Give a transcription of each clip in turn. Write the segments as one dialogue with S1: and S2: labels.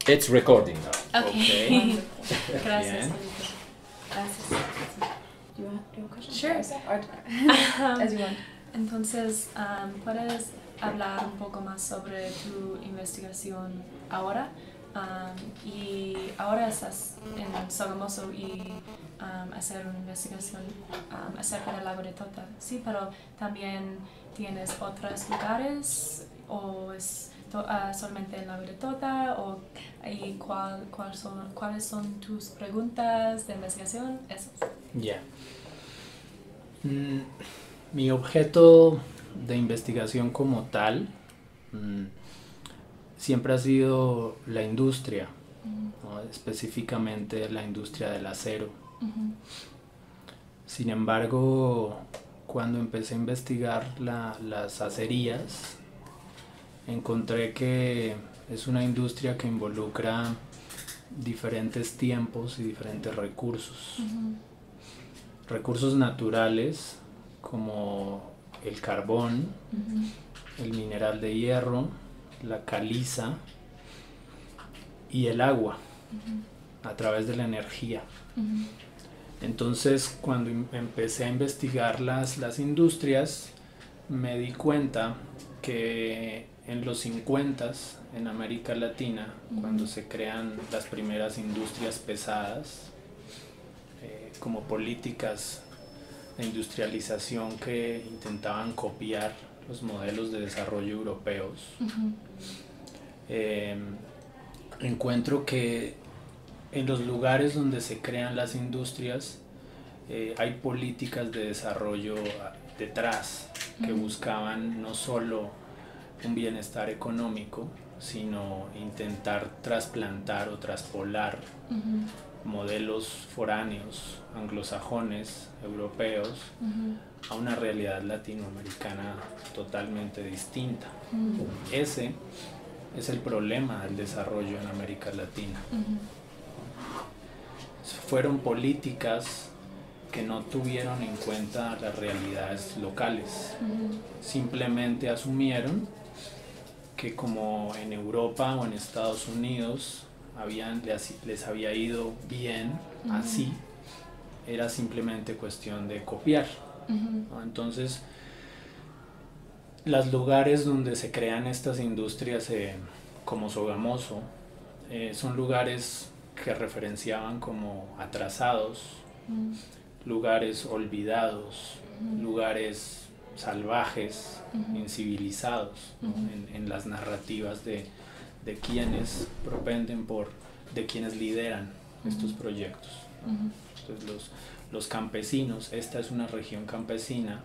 S1: It's recording now.
S2: Okay.
S1: Okay.
S2: Gracias.
S1: Bien.
S2: Gracias.
S3: Do you have a question?
S2: Sure.
S3: Or as you want.
S2: Entonces, ¿puedes hablar un poco más sobre tu investigación ahora? Y ahora estás en Sogamoso y hacer una investigación acerca del lago de Tota, sí, pero también tienes otros lugares o es solamente el lago de Tota y cuáles son tus preguntas de investigación, eso.
S4: Ya. Mi objeto de investigación como tal siempre ha sido la industria, ¿no? Específicamente la industria del acero. Sin embargo, cuando empecé a investigar las acerías, encontré que es una industria que involucra diferentes tiempos y diferentes recursos. Recursos naturales como el carbón, el mineral de hierro, la caliza y el agua a través de la energía. Entonces, cuando empecé a investigar las industrias, me di cuenta que en los 50s en América Latina, cuando se crean las primeras industrias pesadas, como políticas de industrialización que intentaban copiar los modelos de desarrollo europeos, encuentro que en los lugares donde se crean las industrias hay políticas de desarrollo detrás que buscaban no solo un bienestar económico, sino intentar trasplantar o traspolar modelos foráneos, anglosajones, europeos, a una realidad latinoamericana totalmente distinta. Ese es el problema del desarrollo en América Latina. Fueron políticas que no tuvieron en cuenta las realidades locales. Simplemente asumieron que como en Europa o en Estados Unidos les había ido bien así, era simplemente cuestión de copiar, ¿no? Entonces, los lugares donde se crean estas industrias como Sogamoso son lugares que referenciaban como atrasados, lugares olvidados, lugares salvajes, incivilizados, ¿no? en las narrativas de quienes propenden de quienes lideran estos proyectos, ¿no? Entonces los campesinos, esta es una región campesina,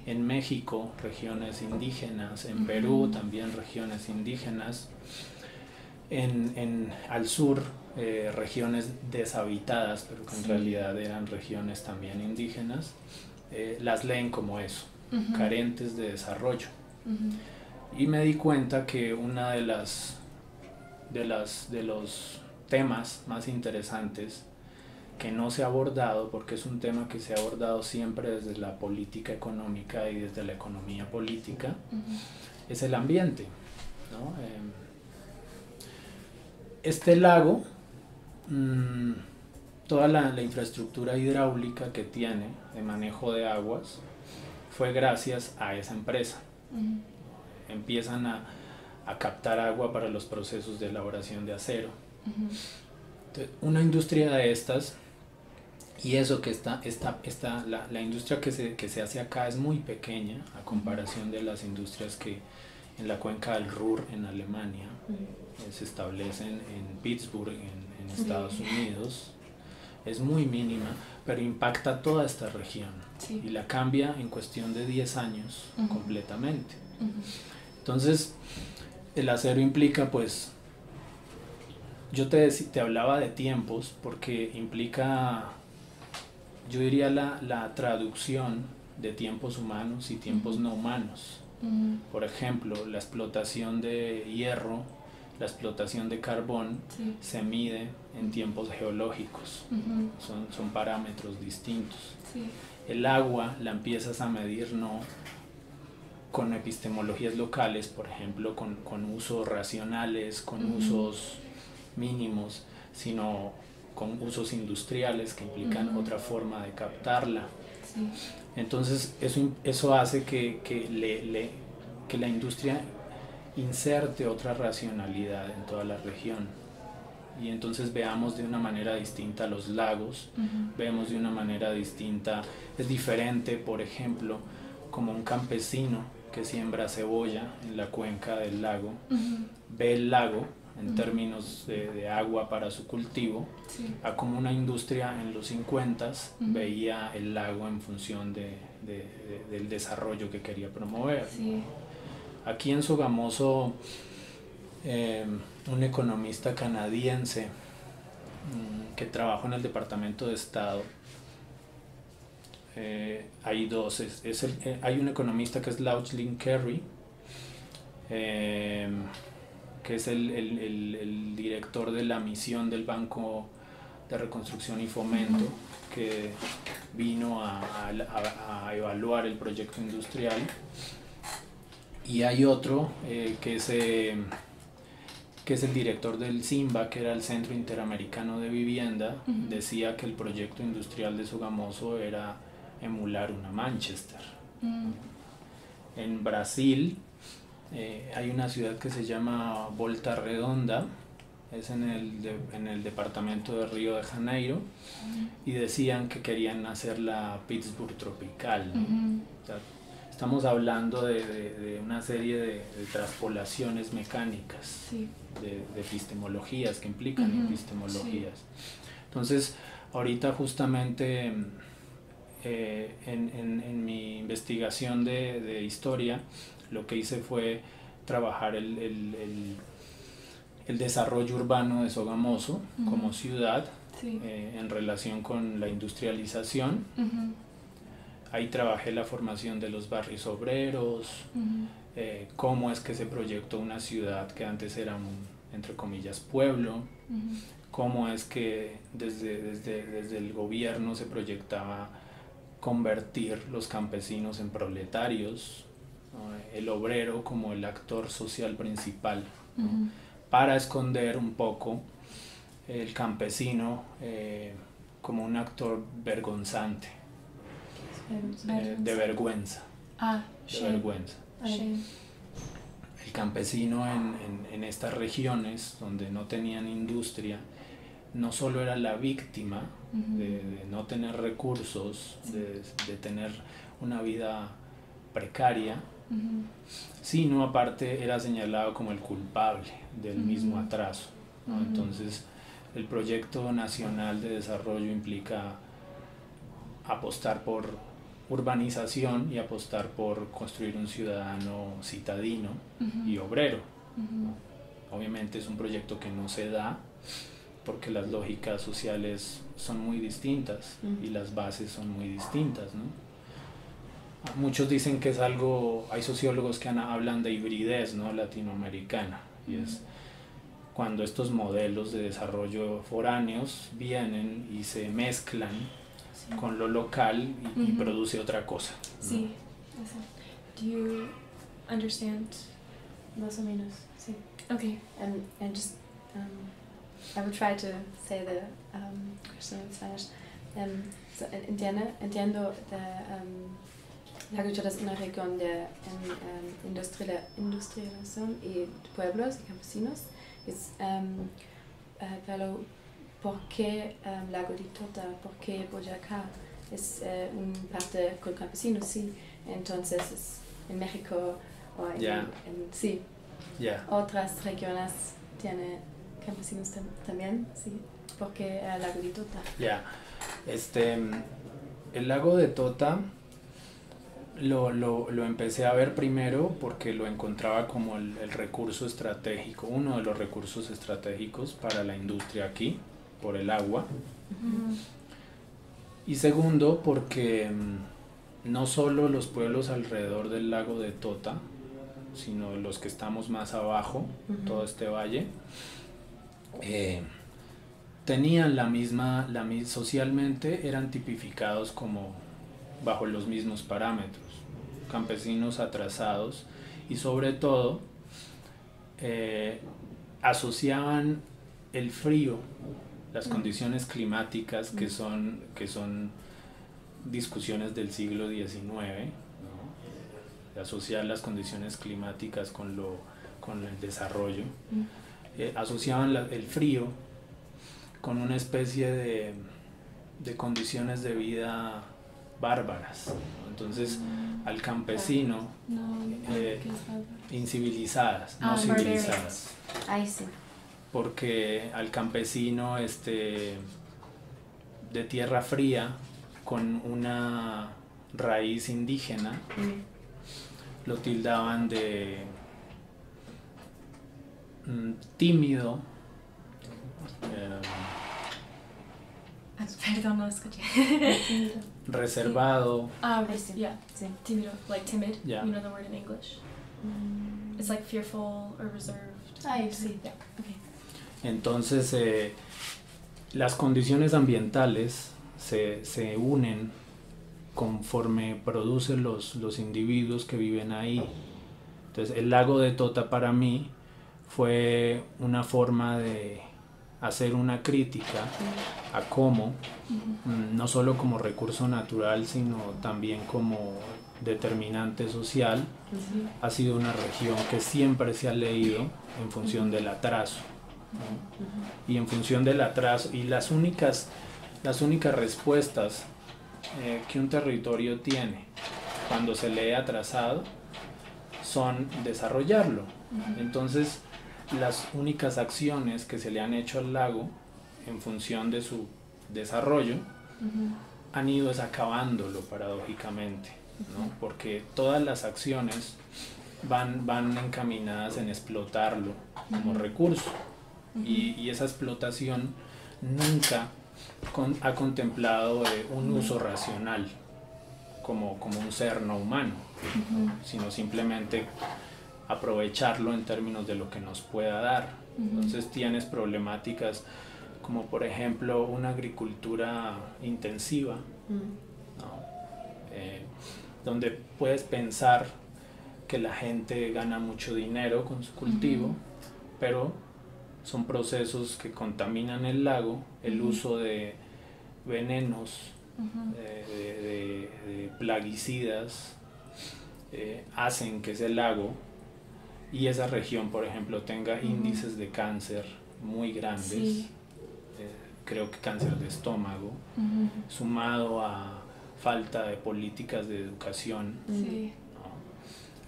S4: en México regiones indígenas, en Perú también regiones indígenas, al sur regiones deshabitadas, pero que en realidad eran regiones también indígenas, las leen como eso, carentes de desarrollo. Y me di cuenta que una de los temas más interesantes que no se ha abordado, porque es un tema que se ha abordado siempre desde la política económica y desde la economía política, es el ambiente, ¿no? Este lago, toda la infraestructura hidráulica que tiene de manejo de aguas fue gracias a esa empresa. Empiezan a captar agua para los procesos de elaboración de acero. Entonces, una industria de estas, y eso que la industria que se hace acá es muy pequeña a comparación de las industrias que en la cuenca del Ruhr en Alemania se establecen en Pittsburgh en Estados Unidos, es muy mínima, pero impacta toda esta región y la cambia en cuestión de 10 años completamente. Entonces, el acero implica, pues, yo te hablaba de tiempos porque implica, yo diría, la traducción de tiempos humanos y tiempos no humanos. Por ejemplo, la explotación de hierro, la explotación de carbón se mide en tiempos geológicos, son parámetros distintos. El agua la empiezas a medir no con epistemologías locales, por ejemplo, con usos racionales, con usos mínimos, sino con usos industriales que implican otra forma de captarla.
S2: Sí.
S4: Entonces eso hace que la industria inserte otra racionalidad en toda la región. Y entonces veamos de una manera distinta los lagos, vemos de una manera distinta, es diferente, por ejemplo, como un campesino que siembra cebolla en la cuenca del lago, ve el lago en términos de agua para su cultivo,
S2: Sí.
S4: a como una industria en los 50s veía el lago en función del desarrollo que quería promover.
S2: Sí.
S4: Aquí en Sogamoso, un economista canadiense que trabajó en el Departamento de Estado, hay dos, hay un economista que es Lauchlin Kerry, que es el director de la misión del Banco de Reconstrucción y Fomento, que vino a evaluar el proyecto industrial. Y hay otro que es el director del CIMBA, que era el Centro Interamericano de Vivienda. Decía que el proyecto industrial de Sogamoso era emular una Manchester. En Brasil hay una ciudad que se llama Volta Redonda, es en el departamento de Río de Janeiro, y decían que querían hacer la Pittsburgh tropical, ¿no? O sea, estamos hablando de una serie de traspolaciones mecánicas,
S2: Sí.
S4: de epistemologías que implican epistemologías. Sí. Entonces, ahorita justamente en mi investigación de historia, lo que hice fue trabajar el desarrollo urbano de Sogamoso como ciudad, sí, en relación con la industrialización. Ahí trabajé la formación de los barrios obreros, cómo es que se proyectó una ciudad que antes era un, entre comillas, pueblo, cómo es que desde el gobierno se proyectaba convertir los campesinos en proletarios, el obrero como el actor social principal, ¿no? Para esconder un poco el campesino como un actor vergonzante. De vergüenza. De vergüenza. El campesino en estas regiones donde no tenían industria no solo era la víctima de no tener recursos, de tener una vida precaria, sino aparte era señalado como el culpable del mismo atraso, ¿no? Entonces el proyecto nacional de desarrollo implica apostar por urbanización y apostar por construir un ciudadano citadino y obrero. Obviamente es un proyecto que no se da porque las lógicas sociales son muy distintas y las bases son muy distintas, ¿no? Muchos dicen que es algo, hay sociólogos que hablan de hibridez, ¿no?, latinoamericana, y es cuando estos modelos de desarrollo foráneos vienen y se mezclan con lo local y produce otra cosa, ¿no?
S2: Sí. Do you understand?
S3: Más o menos, sí.
S2: Okay.
S3: And just, I will try to say the question in Spanish. So entiendo la cultura es una región de industrialización y pueblos y campesinos. Pero ¿por qué Lago de Tota? ¿Por qué Boyacá? Es un parte con campesinos, sí. Entonces es en México o sí. Otras regiones tienen campesinos también, sí. ¿Por qué Lago de Tota?
S4: El Lago de Tota lo empecé a ver primero porque lo encontraba como el recurso estratégico, uno de los recursos estratégicos para la industria aquí, por el agua. Y segundo porque no solo los pueblos alrededor del Lago de Tota, sino los que estamos más abajo, todo este valle, tenían socialmente eran tipificados como bajo los mismos parámetros, campesinos atrasados, y sobre todo asociaban el frío, las condiciones climáticas que son discusiones del siglo XIX, ¿no? Asociar las condiciones climáticas con el desarrollo, asociaban el frío con una especie de condiciones de vida bárbaras, ¿no? Entonces al campesino incivilizadas, no civilizadas.
S3: Ahí sí.
S4: Porque al campesino de tierra fría con una raíz indígena lo tildaban de tímido,
S2: perdón, no escuché.
S4: reservado.
S2: Yeah,
S3: Sí.
S2: tímido, like timid.
S4: Yeah.
S2: You know the word in English. It's like fearful or reserved.
S3: Ahí sí.
S2: Yeah. Okay.
S4: Entonces las condiciones ambientales se unen conforme producen los individuos que viven ahí. Entonces el lago de Tota para mí fue una forma de hacer una crítica a cómo, no solo como recurso natural, sino también como determinante social, ha sido una región que siempre se ha leído en función del atraso, ¿no? Y en función del atraso, y las únicas respuestas que un territorio tiene cuando se lee atrasado son desarrollarlo. Entonces las únicas acciones que se le han hecho al lago en función de su desarrollo han ido acabándolo paradójicamente, ¿no? Porque todas las acciones van encaminadas en explotarlo como recurso, y esa explotación nunca ha contemplado un uso racional como un ser no humano, ¿no? Sino simplemente aprovecharlo en términos de lo que nos pueda dar. Entonces tienes problemáticas como por ejemplo una agricultura intensiva, ¿no? Donde puedes pensar que la gente gana mucho dinero con su cultivo, pero son procesos que contaminan el lago, el uso de venenos, de plaguicidas, hacen que ese lago y esa región, por ejemplo, tenga índices de cáncer muy grandes, creo que cáncer de estómago, sumado a falta de políticas de educación, ¿no?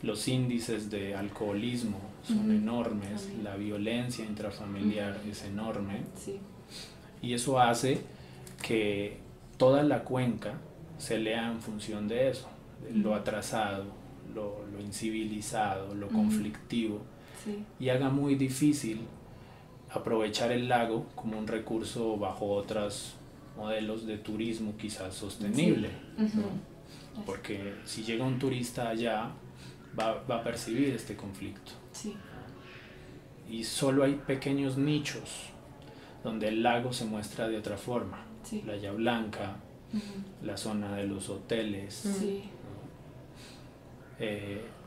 S4: Los índices de alcoholismo son enormes, la violencia intrafamiliar es enorme, y eso hace que toda la cuenca se lea en función de eso, de lo atrasado, lo incivilizado, lo conflictivo, y haga muy difícil aprovechar el lago como un recurso bajo otros modelos de turismo quizás sostenible, ¿no? Porque si llega un turista allá va a percibir este conflicto, y solo hay pequeños nichos donde el lago se muestra de otra forma, Playa Blanca, la zona de los hoteles, ¿no?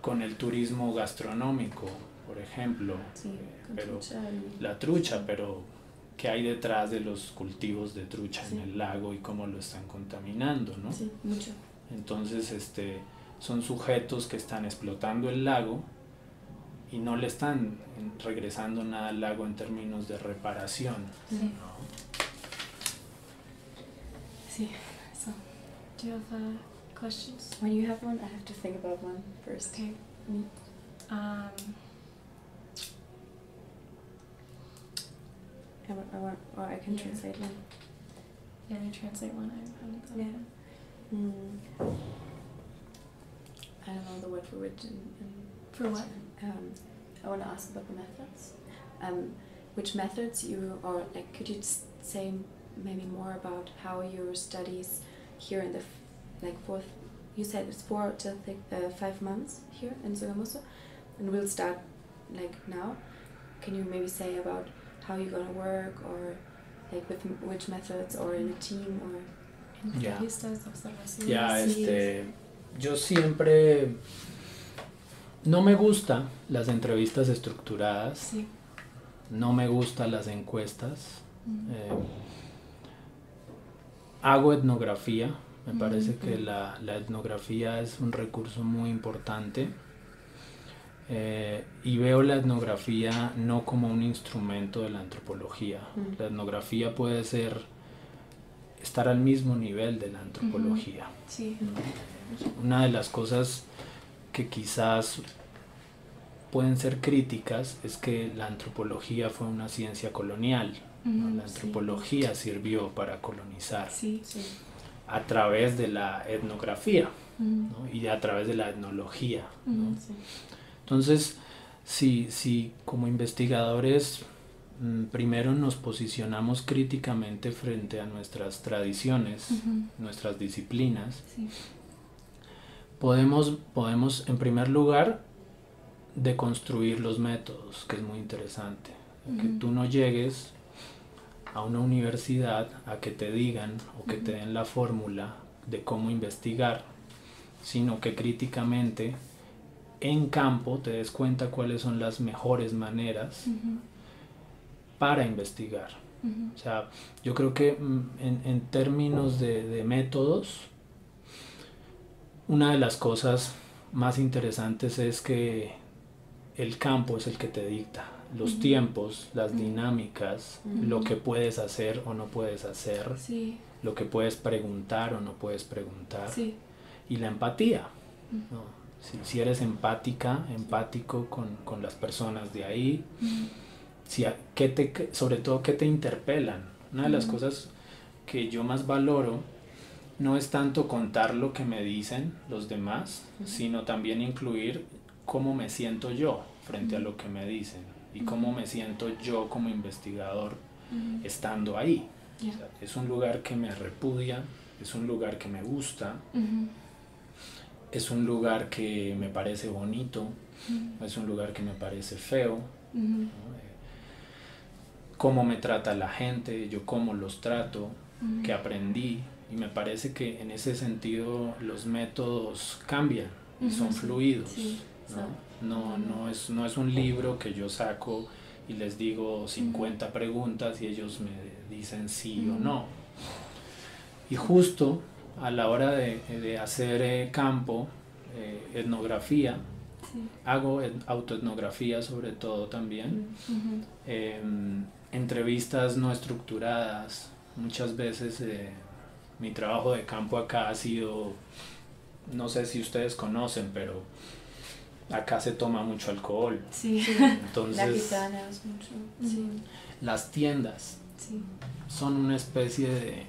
S4: Con el turismo gastronómico, por ejemplo, pero la trucha, pero ¿qué hay detrás de los cultivos de trucha en el lago y cómo lo están contaminando, ¿no?
S3: Mucho.
S4: Entonces son sujetos que están explotando el lago y no le están regresando nada al lago en términos de reparación, ¿no?
S2: So, do you have questions?
S3: When you have one, I have to think about one first.
S2: Okay.
S3: I can translate one.
S2: Yeah, you translate one. I haven't thought of it.
S3: I don't know the word for which.
S2: For what?
S3: I want to ask about the methods. Which methods or like, could you say maybe more about how your studies here in the fourth? You said it's 4 to 5 months here in Sogamoso, and we'll start like now. Can you maybe say about how you're gonna work, or like with which methods, or in a team, or?
S2: Entrevistas, observaciones.
S4: Yo siempre no me gustan las entrevistas estructuradas, no me gustan las encuestas. Hago etnografía, me parece que la etnografía es un recurso muy importante. Y veo la etnografía no como un instrumento de la antropología. La etnografía puede estar al mismo nivel de la antropología.
S2: Sí.
S4: Una de las cosas que quizás pueden ser críticas es que la antropología fue una ciencia colonial. La antropología sirvió para colonizar a través de la etnografía, ¿no? Y a través de la etnología, ¿no? Entonces, si como investigadores primero nos posicionamos críticamente frente a nuestras tradiciones, nuestras disciplinas, podemos en primer lugar deconstruir los métodos, que es muy interesante. Que tú no llegues a una universidad a que te digan o que te den la fórmula de cómo investigar, sino que críticamente en campo te des cuenta cuáles son las mejores maneras para investigar. O sea, yo creo que en términos de métodos, una de las cosas más interesantes es que el campo es el que te dicta los tiempos, las dinámicas, lo que puedes hacer o no puedes hacer, lo que puedes preguntar o no puedes preguntar, y la empatía, ¿no? Si eres empático con las personas de ahí, sobre todo qué te interpelan. Una de las cosas que yo más valoro no es tanto contar lo que me dicen los demás, sino también incluir cómo me siento yo frente a lo que me dicen y cómo me siento yo como investigador estando ahí. O sea, es un lugar que me repudia, es un lugar que me gusta, es un lugar que me parece bonito, es un lugar que me parece feo, ¿no? Cómo me trata la gente, yo cómo los trato, qué aprendí, y me parece que en ese sentido los métodos cambian y son fluidos, ¿no? No es un libro que yo saco y les digo 50 preguntas y ellos me dicen sí o no. Y justo a la hora de hacer campo, etnografía, hago autoetnografía sobre todo también, entrevistas no estructuradas. Muchas veces mi trabajo de campo acá ha sido, no sé si ustedes conocen, pero acá se toma mucho alcohol. Entonces,
S3: la gitana es mucho.
S4: Las tiendas son una especie de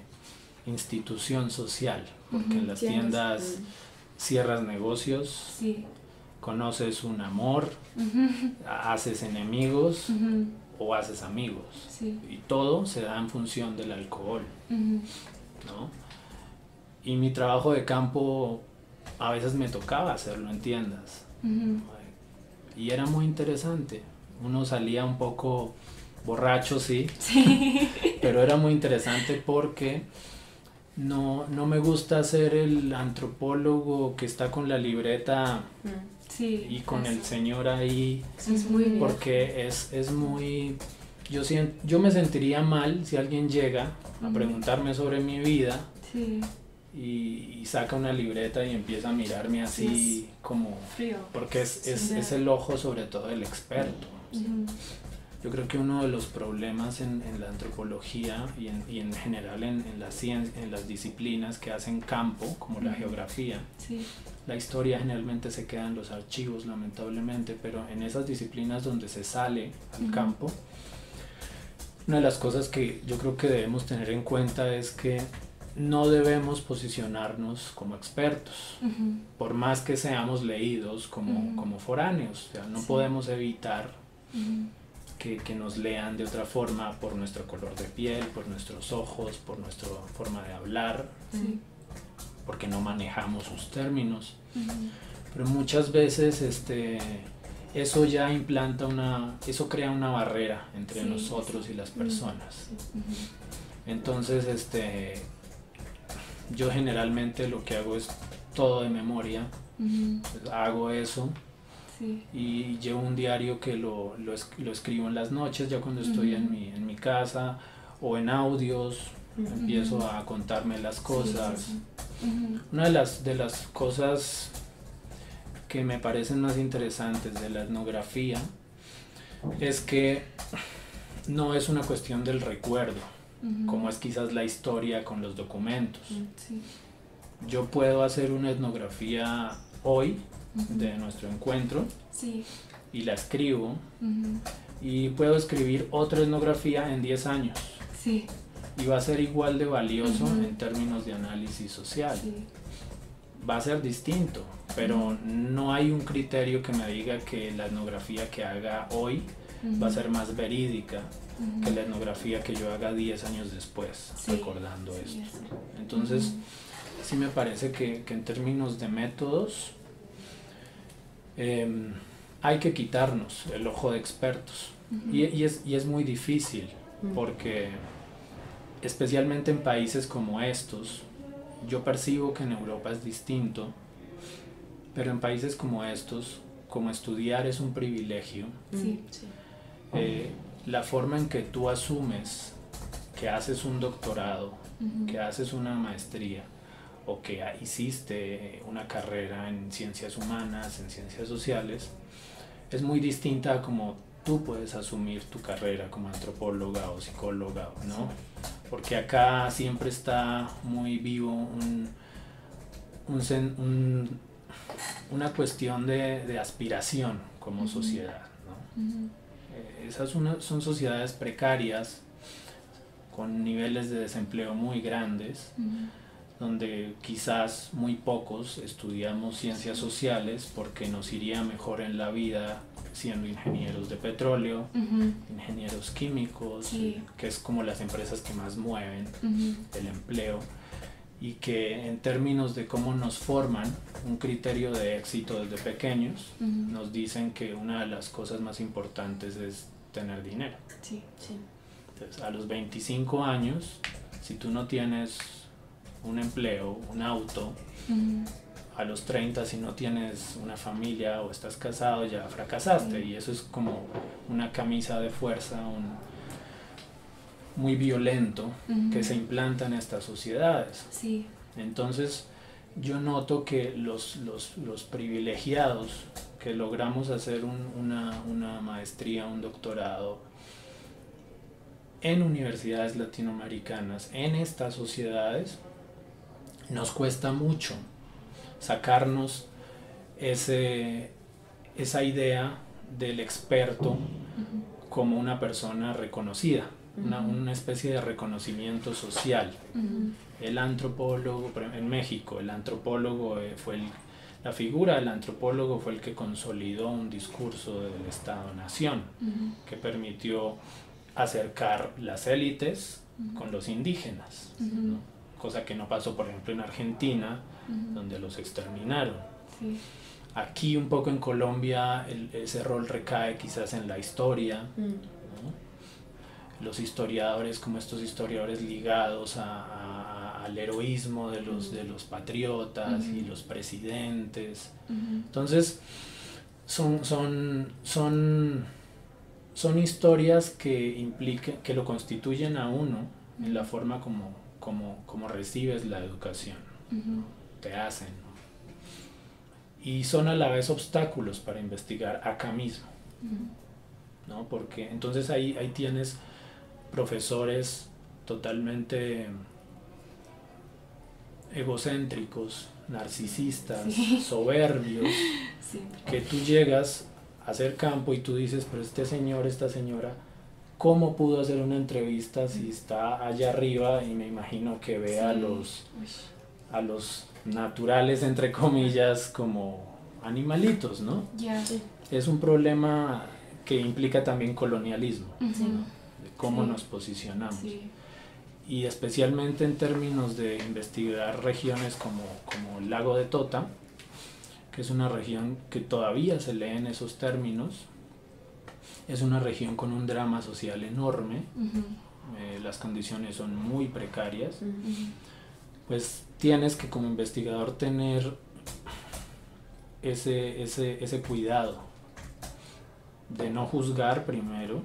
S4: institución social, porque en las tiendas cierras negocios, conoces un amor, haces enemigos o haces amigos, y todo se da en función del alcohol, ¿no? Y mi trabajo de campo a veces me tocaba hacerlo en tiendas, y era muy interesante. Uno salía un poco borracho, pero era muy interesante porque no me gusta ser el antropólogo que está con la libreta y con el señor ahí, porque es muy... Yo me sentiría mal si alguien llega a preguntarme sobre mi vida y saca una libreta y empieza a mirarme así como frío, porque es el ojo sobre todo del experto. Yo creo que uno de los problemas en la antropología y en general en la ciencia, en las disciplinas que hacen campo, como la geografía, la historia generalmente se queda en los archivos, lamentablemente, pero en esas disciplinas donde se sale al campo, una de las cosas que yo creo que debemos tener en cuenta es que no debemos posicionarnos como expertos, por más que seamos leídos como foráneos. O sea, no podemos evitar que nos lean de otra forma por nuestro color de piel, por nuestros ojos, por nuestra forma de hablar, porque no manejamos sus términos. Pero muchas veces eso ya eso crea una barrera entre nosotros y las personas. Entonces, yo generalmente lo que hago es todo de memoria, hago eso,
S2: Sí.
S4: Y llevo un diario que lo escribo en las noches, ya cuando estoy en mi casa, o en audios, empiezo a contarme las cosas.
S2: Sí, sí, sí.
S4: Una de las cosas que me parecen más interesantes de la etnografía es que no es una cuestión del recuerdo, como es quizás la historia con los documentos.
S2: Sí.
S4: Yo puedo hacer una etnografía hoy de nuestro encuentro,
S2: sí.
S4: y la escribo, y puedo escribir otra etnografía en 10 años.
S2: Sí.
S4: Y va a ser igual de valioso en términos de análisis social.
S2: Sí.
S4: Va a ser distinto, pero no hay un criterio que me diga que la etnografía que haga hoy va a ser más verídica que la etnografía que yo haga 10 años después, recordando esto. Entonces, sí me parece que en términos de métodos hay que quitarnos el ojo de expertos. Y es muy difícil, porque especialmente en países como estos, yo percibo que en Europa es distinto, pero en países como estos, como estudiar es un privilegio, la forma en que tú asumes que haces un doctorado, que haces una maestría, o que hiciste una carrera en ciencias humanas, en ciencias sociales, es muy distinta a como tú puedes asumir tu carrera como antropóloga o psicóloga, ¿no? Porque acá siempre está muy vivo una cuestión de aspiración como sociedad, ¿no? Esas son sociedades precarias, con niveles de desempleo muy grandes, donde quizás muy pocos estudiamos ciencias sociales porque nos iría mejor en la vida siendo ingenieros de petróleo, ingenieros químicos, que es como las empresas que más mueven el empleo, y que en términos de cómo nos forman un criterio de éxito desde pequeños, nos dicen que una de las cosas más importantes es tener dinero. Entonces, a los 25 años, si tú no tienes un empleo, un auto, a los 30 si no tienes una familia o estás casado, ya fracasaste, y eso es como una camisa de fuerza muy violento que se implanta en estas sociedades. Entonces yo noto que los privilegiados que logramos hacer una maestría, un doctorado en universidades latinoamericanas, en estas sociedades, nos cuesta mucho sacarnos esa idea del experto como una persona reconocida, una especie de reconocimiento social. El antropólogo, en México, el antropólogo la figura del antropólogo fue el que consolidó un discurso del Estado-Nación, que permitió acercar las élites con los indígenas, ¿no? Cosa que no pasó, por ejemplo, en Argentina, donde los exterminaron. Aquí un poco en Colombia ese rol recae quizás en la historia, ¿no? Los historiadores, como estos historiadores ligados al heroísmo de los patriotas y los presidentes. Entonces son historias que lo constituyen a uno en la forma como recibes la educación, te hacen, ¿no? Y son a la vez obstáculos para investigar acá mismo, ¿no? Porque entonces ahí tienes profesores totalmente egocéntricos, narcisistas, soberbios, que tú llegas a hacer campo y tú dices, pero este señor, esta señora, ¿cómo pudo hacer una entrevista si está allá arriba y me imagino que ve a los naturales, entre comillas, como animalitos, ¿no? Es un problema que implica también colonialismo, ¿no? De cómo nos posicionamos. Y especialmente en términos de investigar regiones como el lago de Tota, que es una región que todavía se lee en esos términos. Es una región con un drama social enorme, las condiciones son muy precarias, pues tienes que como investigador tener ese cuidado de no juzgar primero,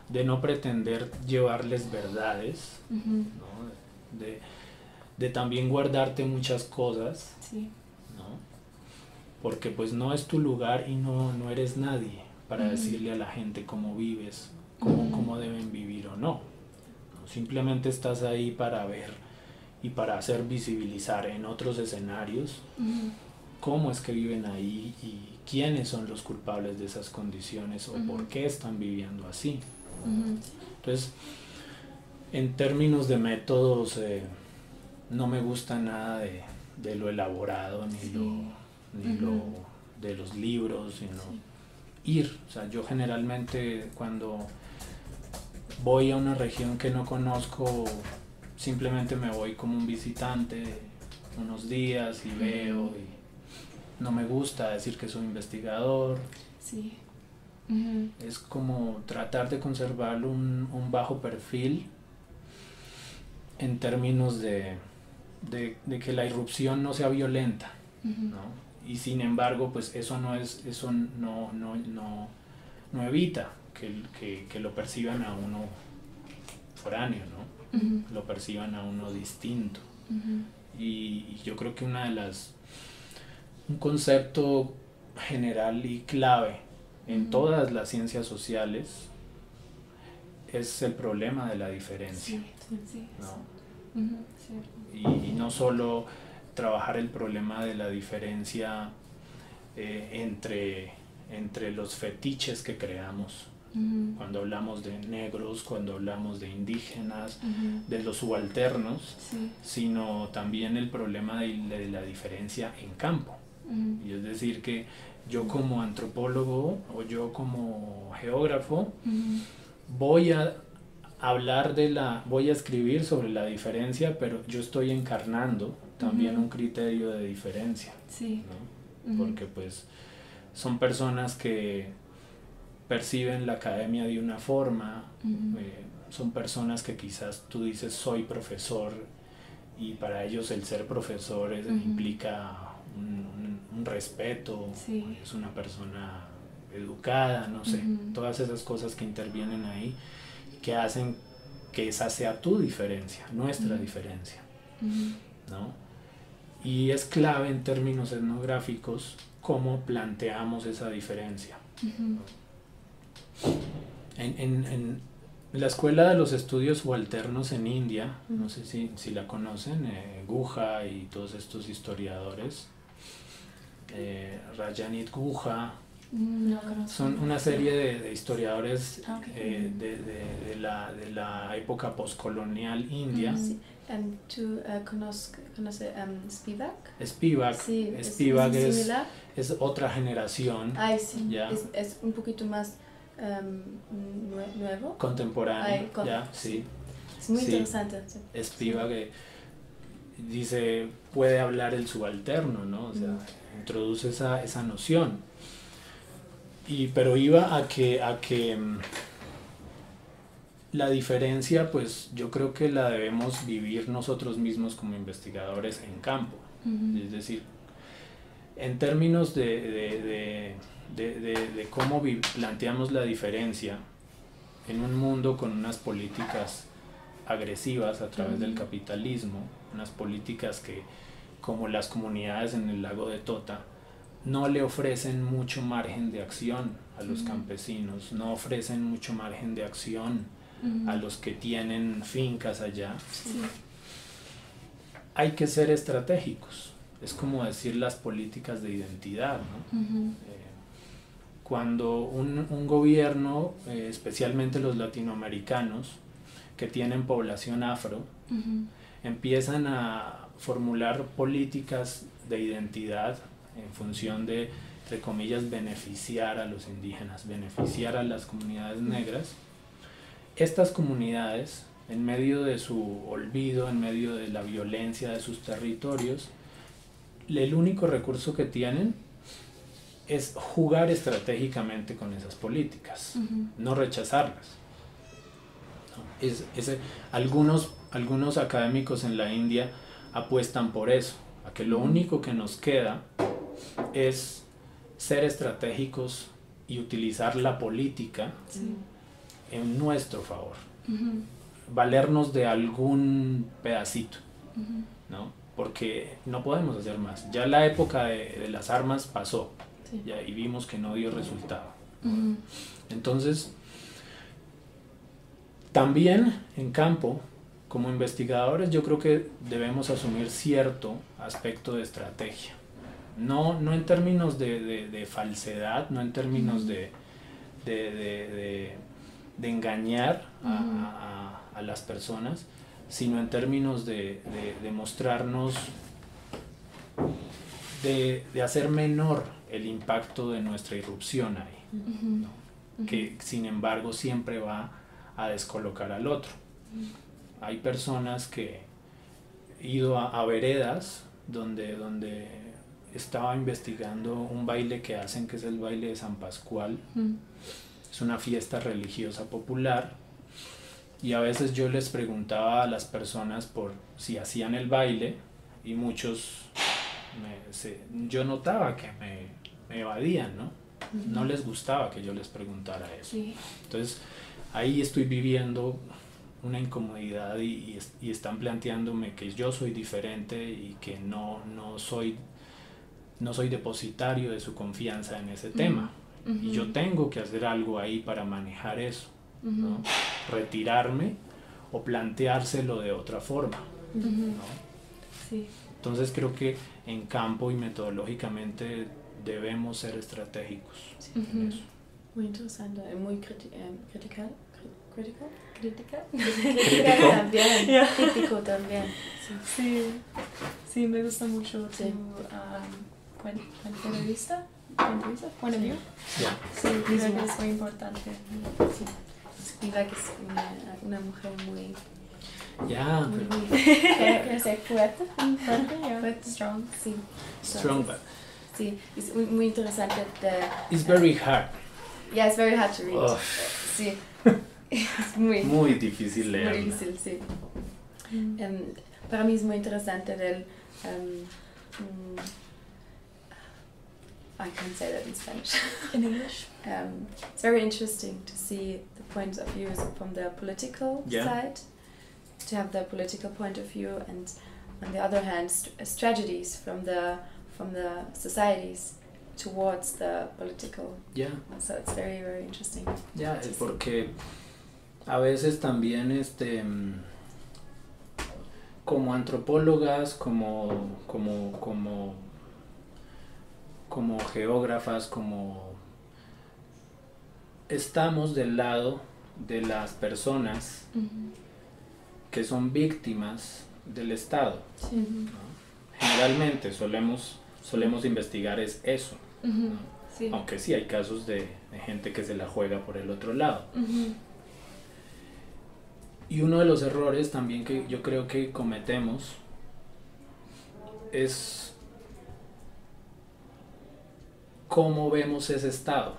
S4: de no pretender llevarles verdades, ¿no? de también guardarte muchas cosas,
S2: sí.
S4: ¿no? Porque pues no es tu lugar y no eres nadie para decirle a la gente cómo vives, cómo deben vivir o no. Simplemente estás ahí para ver y para hacer visibilizar en otros escenarios cómo es que viven ahí y quiénes son los culpables de esas condiciones o por qué están viviendo así. Entonces, en términos de métodos, no me gusta nada de lo elaborado ni lo de los libros, sino ir. O sea, yo generalmente cuando voy a una región que no conozco, simplemente me voy como un visitante unos días y veo, y no me gusta decir que soy investigador.
S2: Sí.
S4: Es como tratar de conservar un bajo perfil en términos de que la irrupción no sea violenta, ¿no? Y sin embargo, pues eso no evita que lo perciban a uno foráneo, ¿no? Lo perciban a uno distinto. Y yo creo que un concepto general y clave en todas las ciencias sociales es el problema de la diferencia, ¿no? Y no solo trabajar el problema de la diferencia entre los fetiches que creamos, cuando hablamos de negros, cuando hablamos de indígenas, de los subalternos, sino también el problema de la diferencia en campo. Y es decir, que yo como antropólogo o yo como geógrafo voy a escribir sobre la diferencia, pero yo estoy encarnando también un criterio de diferencia, ¿no? Porque pues son personas que perciben la academia de una forma, son personas que quizás tú dices soy profesor y para ellos el ser profesor implica un respeto, es una persona educada, no sé, todas esas cosas que intervienen ahí, que hacen que esa sea tu diferencia, nuestra diferencia, ¿no? Y es clave en términos etnográficos cómo planteamos esa diferencia. En la Escuela de los Estudios Subalternos en India, no sé si la conocen, Guha y todos estos historiadores, Rajanit Guha, son una serie de historiadores de la época postcolonial india.
S3: ¿Tú conoces Spivak?
S4: Spivak,
S3: Sí,
S4: Spivak
S3: similar.
S4: Es otra generación.
S3: Ay, sí.
S4: ¿Ya?
S3: Es un poquito más nuevo.
S4: Contemporáneo. ¿Ya? Sí.
S3: Es muy interesante.
S4: Spivak dice, puede hablar el subalterno, ¿no? O sea, introduce esa noción. Pero iba a que la diferencia, pues yo creo que la debemos vivir nosotros mismos como investigadores en campo. Es decir, en términos de cómo planteamos la diferencia en un mundo con unas políticas agresivas a través del capitalismo, unas políticas que, como las comunidades en el lago de Tota, no le ofrecen mucho margen de acción a los campesinos, no ofrecen mucho margen de acción a los que tienen fincas allá. Hay que ser estratégicos, es como decir las políticas de identidad, ¿no? Cuando un gobierno, especialmente los latinoamericanos, que tienen población afro, empiezan a formular políticas de identidad en función de, entre comillas, beneficiar a los indígenas, beneficiar a las comunidades negras, estas comunidades, en medio de su olvido, en medio de la violencia de sus territorios, el único recurso que tienen es jugar estratégicamente con esas políticas, no rechazarlas. Algunos académicos en la India apuestan por eso, a que lo único que nos queda es ser estratégicos y utilizar la política en nuestro favor. Valernos de algún pedacito, ¿no? Porque no podemos hacer más. Ya la época de las armas pasó, ya, y vimos que no dio resultado. Entonces, también en campo, como investigadores, yo creo que debemos asumir cierto aspecto de estrategia. No en términos de falsedad, no en términos de engañar a las personas, sino en términos de mostrarnos, de hacer menor el impacto de nuestra irrupción ahí, ¿no? Que sin embargo siempre va a descolocar al otro. Hay personas que he ido a veredas donde estaba investigando un baile que hacen, que es el baile de San Pascual. Es una fiesta religiosa popular, y a veces yo les preguntaba a las personas por si hacían el baile, y muchos yo notaba que me evadían, ¿no? No les gustaba que yo les preguntara eso. Entonces ahí estoy viviendo una incomodidad y están planteándome que yo soy diferente y que no soy depositario de su confianza en ese tema. Y yo tengo que hacer algo ahí para manejar eso, ¿no? Retirarme o planteárselo de otra forma, ¿no? Entonces creo que en campo y metodológicamente debemos ser estratégicos en eso.
S3: Muy interesante, muy crítico también.
S2: Sí, me gusta mucho tu punto de vista. Point of view. Sí, creo que es muy importante.
S3: Mira que es una mujer muy... fuerte, strong. Sí.
S4: Strong, but...
S3: Sí, es muy interesante.
S4: It's very hard.
S3: Yeah, it's very hard to read.
S4: Oh.
S3: Sí. Es muy
S4: difícil leerla.
S3: Muy difícil, sí. Para mí es muy interesante del... I can't say that in Spanish.
S2: In English?
S3: It's very interesting to see the points of view from the political side, to have the political point of view, and on the other hand, strategies from the societies towards the political. So it's very, very interesting.
S4: Es porque a veces también como antropólogas, como geógrafas, estamos del lado de las personas que son víctimas del Estado, ¿no? Generalmente solemos investigar eso, ¿no? Aunque sí hay casos de gente que se la juega por el otro lado. Y uno de los errores también que yo creo que cometemos es cómo vemos ese estado,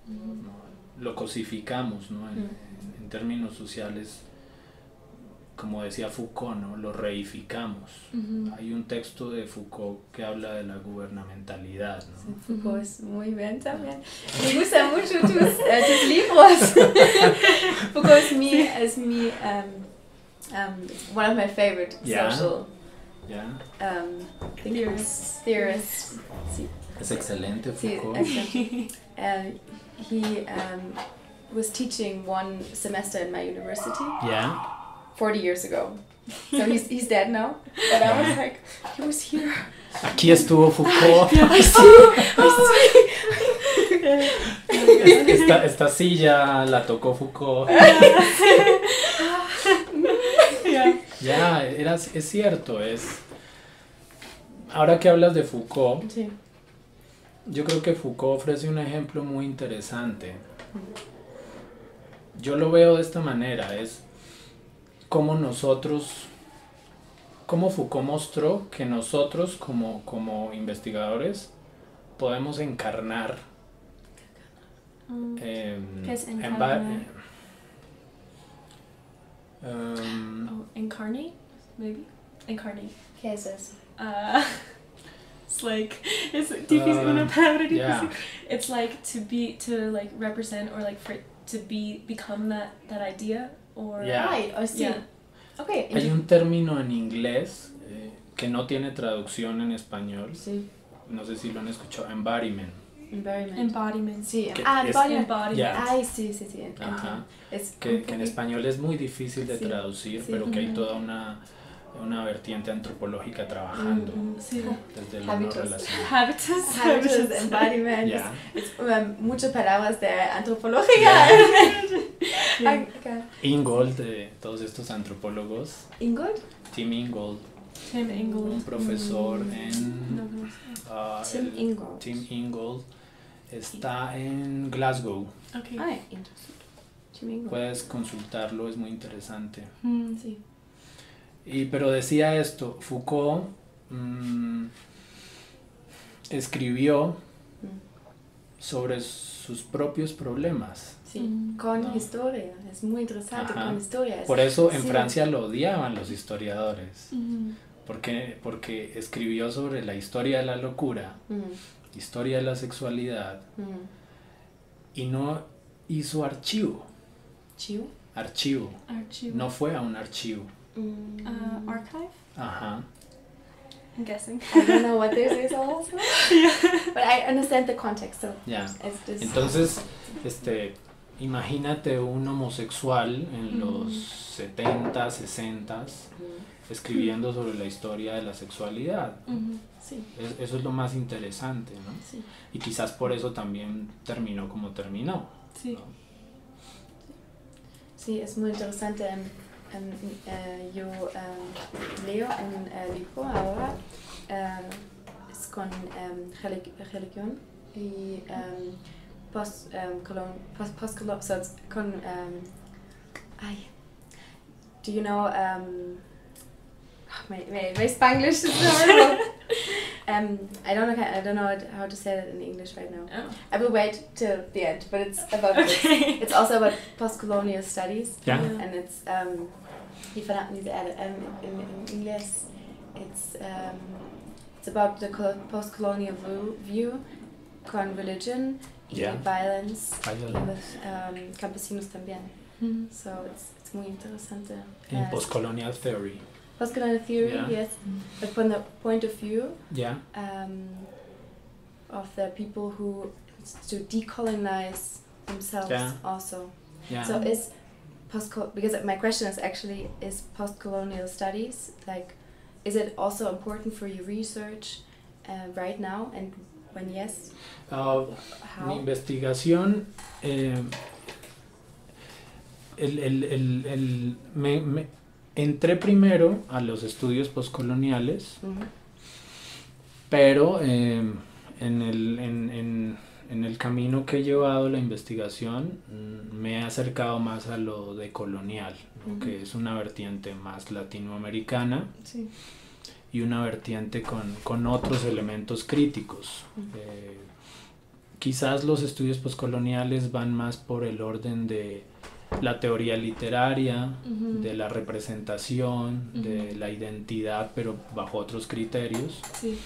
S4: ¿no? Lo cosificamos, ¿no? En términos sociales, como decía Foucault, ¿no? Lo reificamos. Hay un texto de Foucault que habla de la gubernamentalidad, ¿no?
S3: Sí, Foucault es muy bien también. Me gustan mucho tus libros. Foucault es mi one of my favorite social theorists. Sí.
S4: Es excelente Foucault.
S3: Sí, he was teaching one semester in my university 40 years ago. So he's dead now. But I was like, he was here.
S4: Aquí estuvo Foucault. Esta silla la tocó Foucault. Es cierto. Ahora que hablas de Foucault, yo creo que Foucault ofrece un ejemplo muy interesante. Yo lo veo de esta manera, es cómo Foucault mostró que nosotros como investigadores podemos encarnar
S2: ¿qué es encarnar? Incarnate, maybe? Incarnate.
S3: ¿Qué es eso?
S2: like, it's difícil, una palabra difícil.
S4: Yeah.
S2: It's like to like represent or like for to become that idea or
S4: Yeah.
S3: Right, sí.
S2: Yeah.
S3: Okay.
S4: Hay un término en inglés que no tiene traducción en español.
S3: Sí.
S4: No sé si lo han escuchado. Embodiment.
S2: Embodiment.
S3: Sí.
S4: Que
S3: Embodiment.
S2: Embodiment.
S4: Yeah.
S3: Ay, sí.
S4: Ajá.
S3: Es
S4: Que en español es muy difícil de
S3: Sí,
S4: traducir,
S3: sí.
S4: pero que hay toda una vertiente antropológica trabajando
S2: Sí.
S4: desde lo no
S3: Habitus.
S4: relacionado.
S3: Habitus, embodiment.
S4: Yeah.
S3: Es muchas palabras de antropología.
S4: Yeah.
S3: Acá.
S4: Ingold, de todos estos antropólogos,
S3: Ingold?
S4: Tim Ingold,
S2: Tim
S4: un
S2: Ingold.
S4: profesor en
S2: No conozco.
S3: Tim Ingold.
S4: Tim Ingold está en Glasgow.
S2: Okay.
S3: Ay, interesante. Tim Ingold.
S4: Puedes consultarlo, es muy interesante.
S3: Sí.
S4: Pero decía esto, Foucault escribió sobre sus propios problemas.
S3: Sí, con
S4: No.
S3: historia, es muy interesante.
S4: Ajá.
S3: Con historia.
S4: Por eso en
S3: Sí.
S4: Francia lo odiaban los historiadores, porque escribió sobre la historia de la locura, historia de la sexualidad, y no hizo archivo,
S3: Chiu.
S2: Archive.
S4: no fue a un archivo.
S2: Archive?
S4: Ajá.
S2: I'm guessing.
S3: I don't know what this is also. But I understand the context. So
S4: Ya.
S3: it's just,
S4: Entonces, imagínate un homosexual en los 70, 60 escribiendo sobre la historia de la sexualidad.
S3: sí,
S4: Eso es lo más interesante, ¿no?
S3: sí.
S4: Y quizás por eso también terminó como terminó.
S2: Sí.
S4: ¿no?
S3: Sí, es muy interesante. Yo leo un libro ahora, es con religión y so it's con, ay, do you know, my Spanglish is horrible. I don't know how to say that in English right now.
S2: Oh.
S3: I will wait till the end, but it's about this. It's also about post-colonial studies.
S4: Yeah.
S3: And it's wie verraten diese Erde? In English, it's about the post-colonial view con religion
S4: Yeah.
S3: y violence
S4: Violence.
S3: y with campesinos también. So it's muy interesante.
S4: In postcolonial theory.
S3: Post-colonial theory,
S4: Yeah.
S3: yes, but from the point of view
S4: Yeah.
S3: of the people who to decolonize themselves
S4: Yeah.
S3: also.
S4: Yeah.
S3: So is because my question is actually, is post-colonial studies, like, is it also important for your research right now, and when yes,
S4: Mi
S3: how?
S4: investigación, entré primero a los estudios postcoloniales, pero en el camino que he llevado la investigación me he acercado más a lo decolonial, ¿no? Que es una vertiente más latinoamericana
S3: Sí.
S4: y una vertiente con otros elementos críticos. Quizás los estudios postcoloniales van más por el orden de la teoría literaria, de la representación, de la identidad, pero bajo otros criterios.
S2: Sí.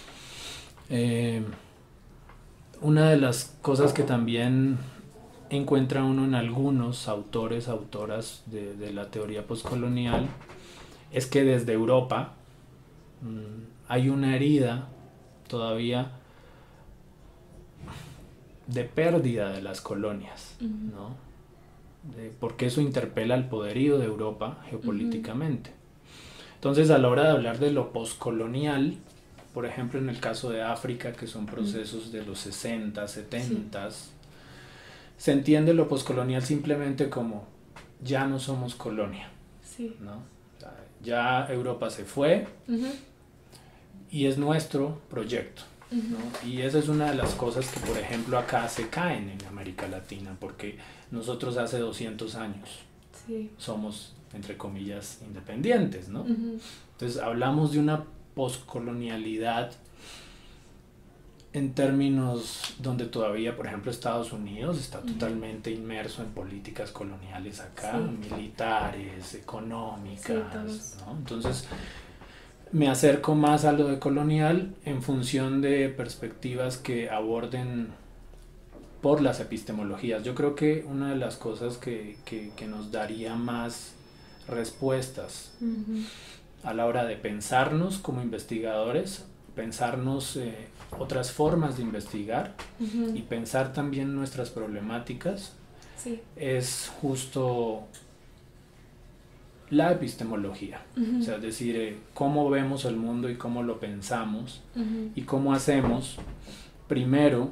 S4: Una de las cosas que también encuentra uno en algunos autores, autoras de la teoría postcolonial, es que desde Europa hay una herida todavía de pérdida de las colonias, ¿no? Porque eso interpela el poderío de Europa geopolíticamente. Entonces, a la hora de hablar de lo postcolonial, por ejemplo, en el caso de África, que son procesos de los 60, 70, se entiende lo postcolonial simplemente como ya no somos colonia,
S2: Sí.
S4: ¿no? Ya Europa se fue y es nuestro proyecto, ¿no? Y esa es una de las cosas que, por ejemplo, acá se caen en América Latina, porque nosotros hace 200 años
S2: Sí.
S4: somos, entre comillas, independientes, ¿no? Entonces hablamos de una poscolonialidad en términos donde todavía, por ejemplo, Estados Unidos está totalmente inmerso en políticas coloniales acá, militares, económicas,
S2: Sí,
S4: ¿no? Entonces, me acerco más a lo decolonial en función de perspectivas que aborden por las epistemologías. Yo creo que una de las cosas que nos daría más respuestas a la hora de pensarnos como investigadores, pensarnos otras formas de investigar y pensar también nuestras problemáticas, es justo la epistemología. O sea, es decir, cómo vemos el mundo y cómo lo pensamos y cómo hacemos, primero,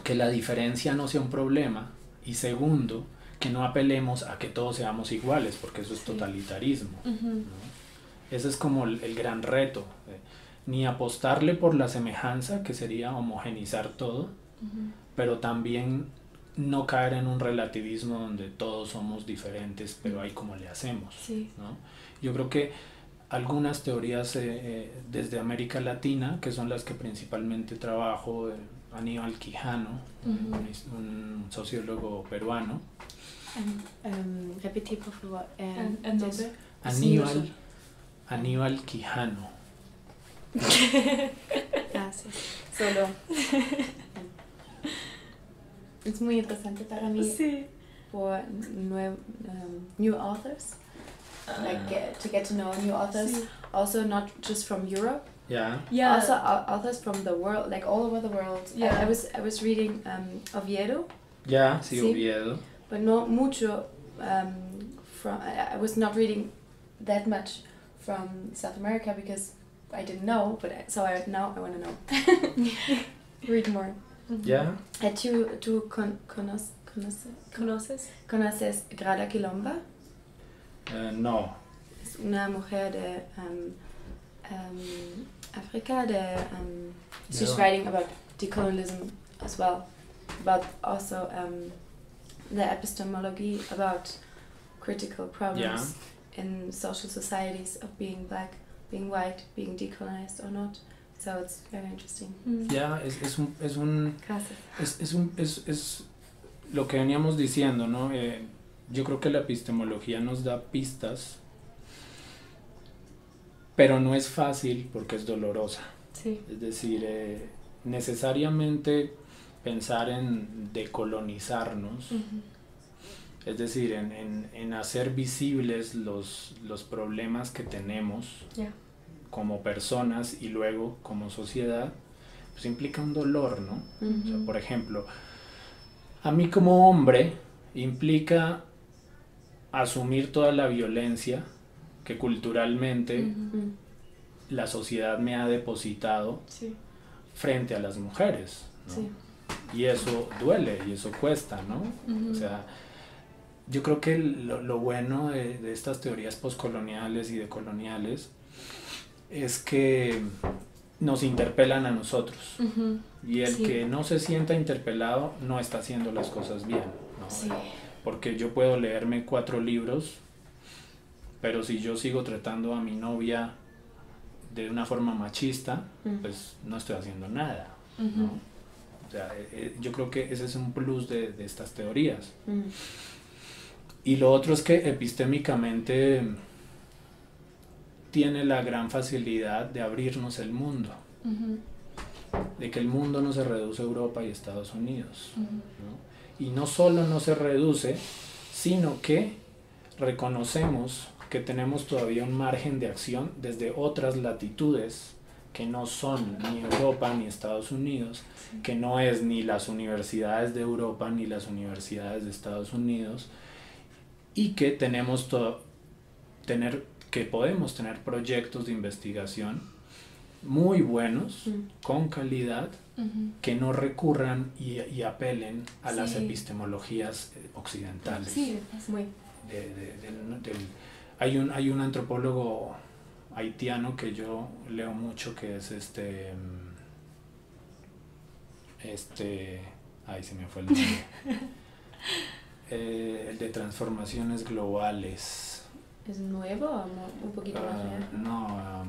S4: que la diferencia no sea un problema, y segundo, que no apelemos a que todos seamos iguales, porque eso es totalitarismo, ¿no? Ese es como el gran reto, ni apostarle por la semejanza, que sería homogenizar todo, pero también no caer en un relativismo donde todos somos diferentes, pero ahí como le hacemos, ¿no? Yo creo que algunas teorías desde América Latina, que son las que principalmente trabajo, Aníbal Quijano, un sociólogo peruano.
S3: Repetí, por favor.
S4: Aníbal Quijano.
S3: Gracias. Solo. Es muy interesante para mí por new authors, to get to know new authors, also not just from Europe. Also authors from the world, like all over the world. I was reading Oviedo.
S4: Oviedo.
S3: But not mucho from. I was not reading that much from South America because I didn't know. But now I want to know. Read more. ¿Tú conoces Grada Quilomba?
S4: No.
S3: Es una mujer de Africa. She's writing about decolonialism as well, but also the epistemology about critical problems in social societies of being black, being white, being decolonized or not. So it's very interesting.
S4: Es lo que veníamos diciendo, ¿no? Yo creo que la epistemología nos da pistas, pero no es fácil porque es dolorosa. Es decir, necesariamente pensar en decolonizarnos, es decir, en hacer visibles los problemas que tenemos como personas y luego como sociedad, pues implica un dolor, ¿no? O sea, por ejemplo, a mí como hombre implica asumir toda la violencia que culturalmente la sociedad me ha depositado frente a las mujeres, ¿no? Y eso duele y eso cuesta, ¿no? O sea, yo creo que lo bueno de estas teorías postcoloniales y decoloniales es que nos interpelan a nosotros, y el que no se sienta interpelado no está haciendo las cosas bien, ¿no? Porque yo puedo leerme 4 libros, pero si yo sigo tratando a mi novia de una forma machista, pues no estoy haciendo nada, ¿no? O sea, yo creo que ese es un plus de estas teorías. Y lo otro es que epistémicamente tiene la gran facilidad de abrirnos el mundo, de que el mundo no se reduce a Europa y Estados Unidos, ¿no? Y no solo no se reduce, sino que reconocemos que tenemos todavía un margen de acción desde otras latitudes que no son ni Europa ni Estados Unidos, que no es ni las universidades de Europa ni las universidades de Estados Unidos, y que podemos tener proyectos de investigación muy buenos, con calidad, que no recurran y apelen a las epistemologías occidentales. Hay un antropólogo haitiano que yo leo mucho, que es ay, se me fue el nombre. El de transformaciones globales.
S3: ¿Es nuevo o un poquito más viejo?
S4: No,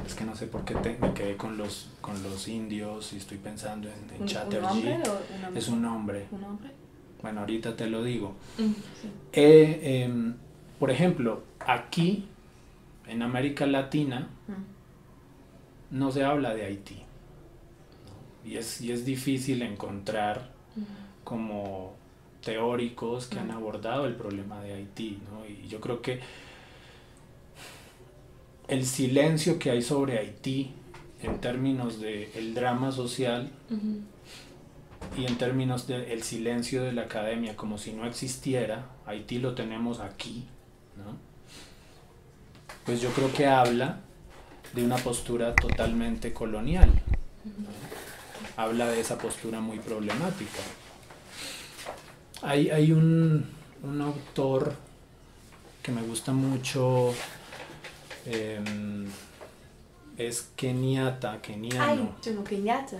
S4: es que no sé por qué me quedé con los indios y estoy pensando en Chatterjee.
S3: ¿Un hombre o un hombre?
S4: Es un hombre.
S3: ¿Un hombre?
S4: Bueno, ahorita te lo digo.
S3: Sí.
S4: Por ejemplo, aquí en América Latina no se habla de Haití, ¿no? Y es difícil encontrar como teóricos que han abordado el problema de Haití, ¿no? Y yo creo que el silencio que hay sobre Haití en términos del drama social y en términos del silencio de la academia, como si no existiera, Haití lo tenemos aquí, ¿no? Pues yo creo que habla de una postura totalmente colonial, ¿no? Habla de esa postura muy problemática. Hay un autor que me gusta mucho, es keniano.
S3: Ay, Jomo Kenyatta,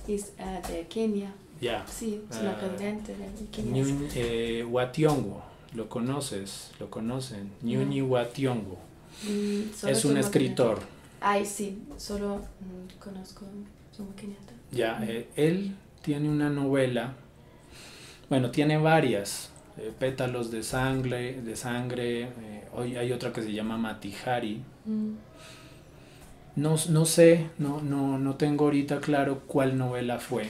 S3: es de Kenia.
S4: Ya.
S3: Sí, es una presidente de Kenia.
S4: Wa Thiongo, lo conocen, Nyunyi Wa Thiongo. Es un escritor.
S3: Ay, sí, solo conozco Jomo Kenyatta.
S4: Ya, él tiene una novela, bueno, tiene varias, Pétalos de sangre, hoy hay otra que se llama Matihari. No sé, no tengo ahorita claro cuál novela fue,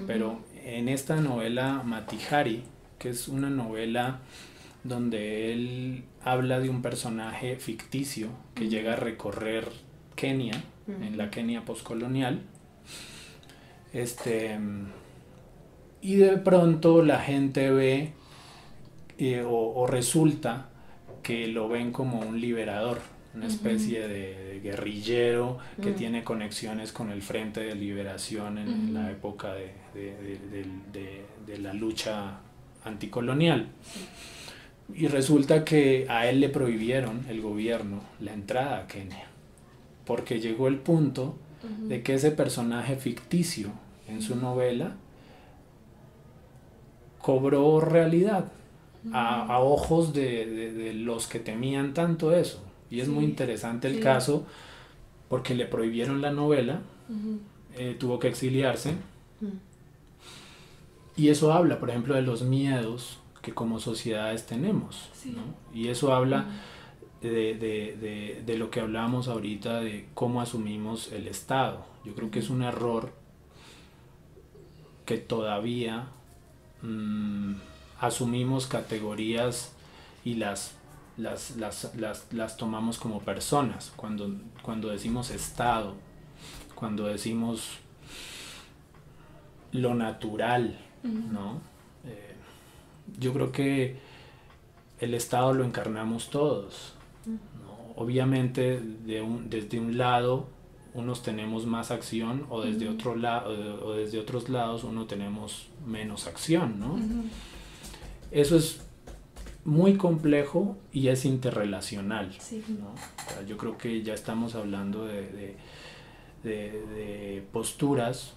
S4: pero en esta novela Matihari, que es una novela donde él habla de un personaje ficticio que llega a recorrer Kenia, en la Kenia postcolonial, y de pronto la gente ve o resulta que lo ven como un liberador, una especie de guerrillero que tiene conexiones con el Frente de Liberación en la época de la lucha anticolonial. Y resulta que a él le prohibieron, el gobierno, la entrada a Kenia, porque llegó el punto de que ese personaje ficticio en su novela cobró realidad a ojos de los que temían tanto eso. Y es muy interesante el caso, porque le prohibieron la novela, tuvo que exiliarse, y eso habla, por ejemplo, de los miedos que como sociedades tenemos, ¿no? Y eso habla de lo que hablábamos ahorita, de cómo asumimos el Estado. Yo creo que es un error que todavía asumimos categorías y las tomamos como personas. Cuando decimos Estado, cuando decimos lo natural, ¿no? Yo creo que el Estado lo encarnamos todos, ¿no? Obviamente desde un lado unos tenemos más acción, o desde otro lado, o desde otros lados uno tenemos menos acción, ¿no? Eso es muy complejo y es interrelacional, ¿no? O sea, yo creo que ya estamos hablando de posturas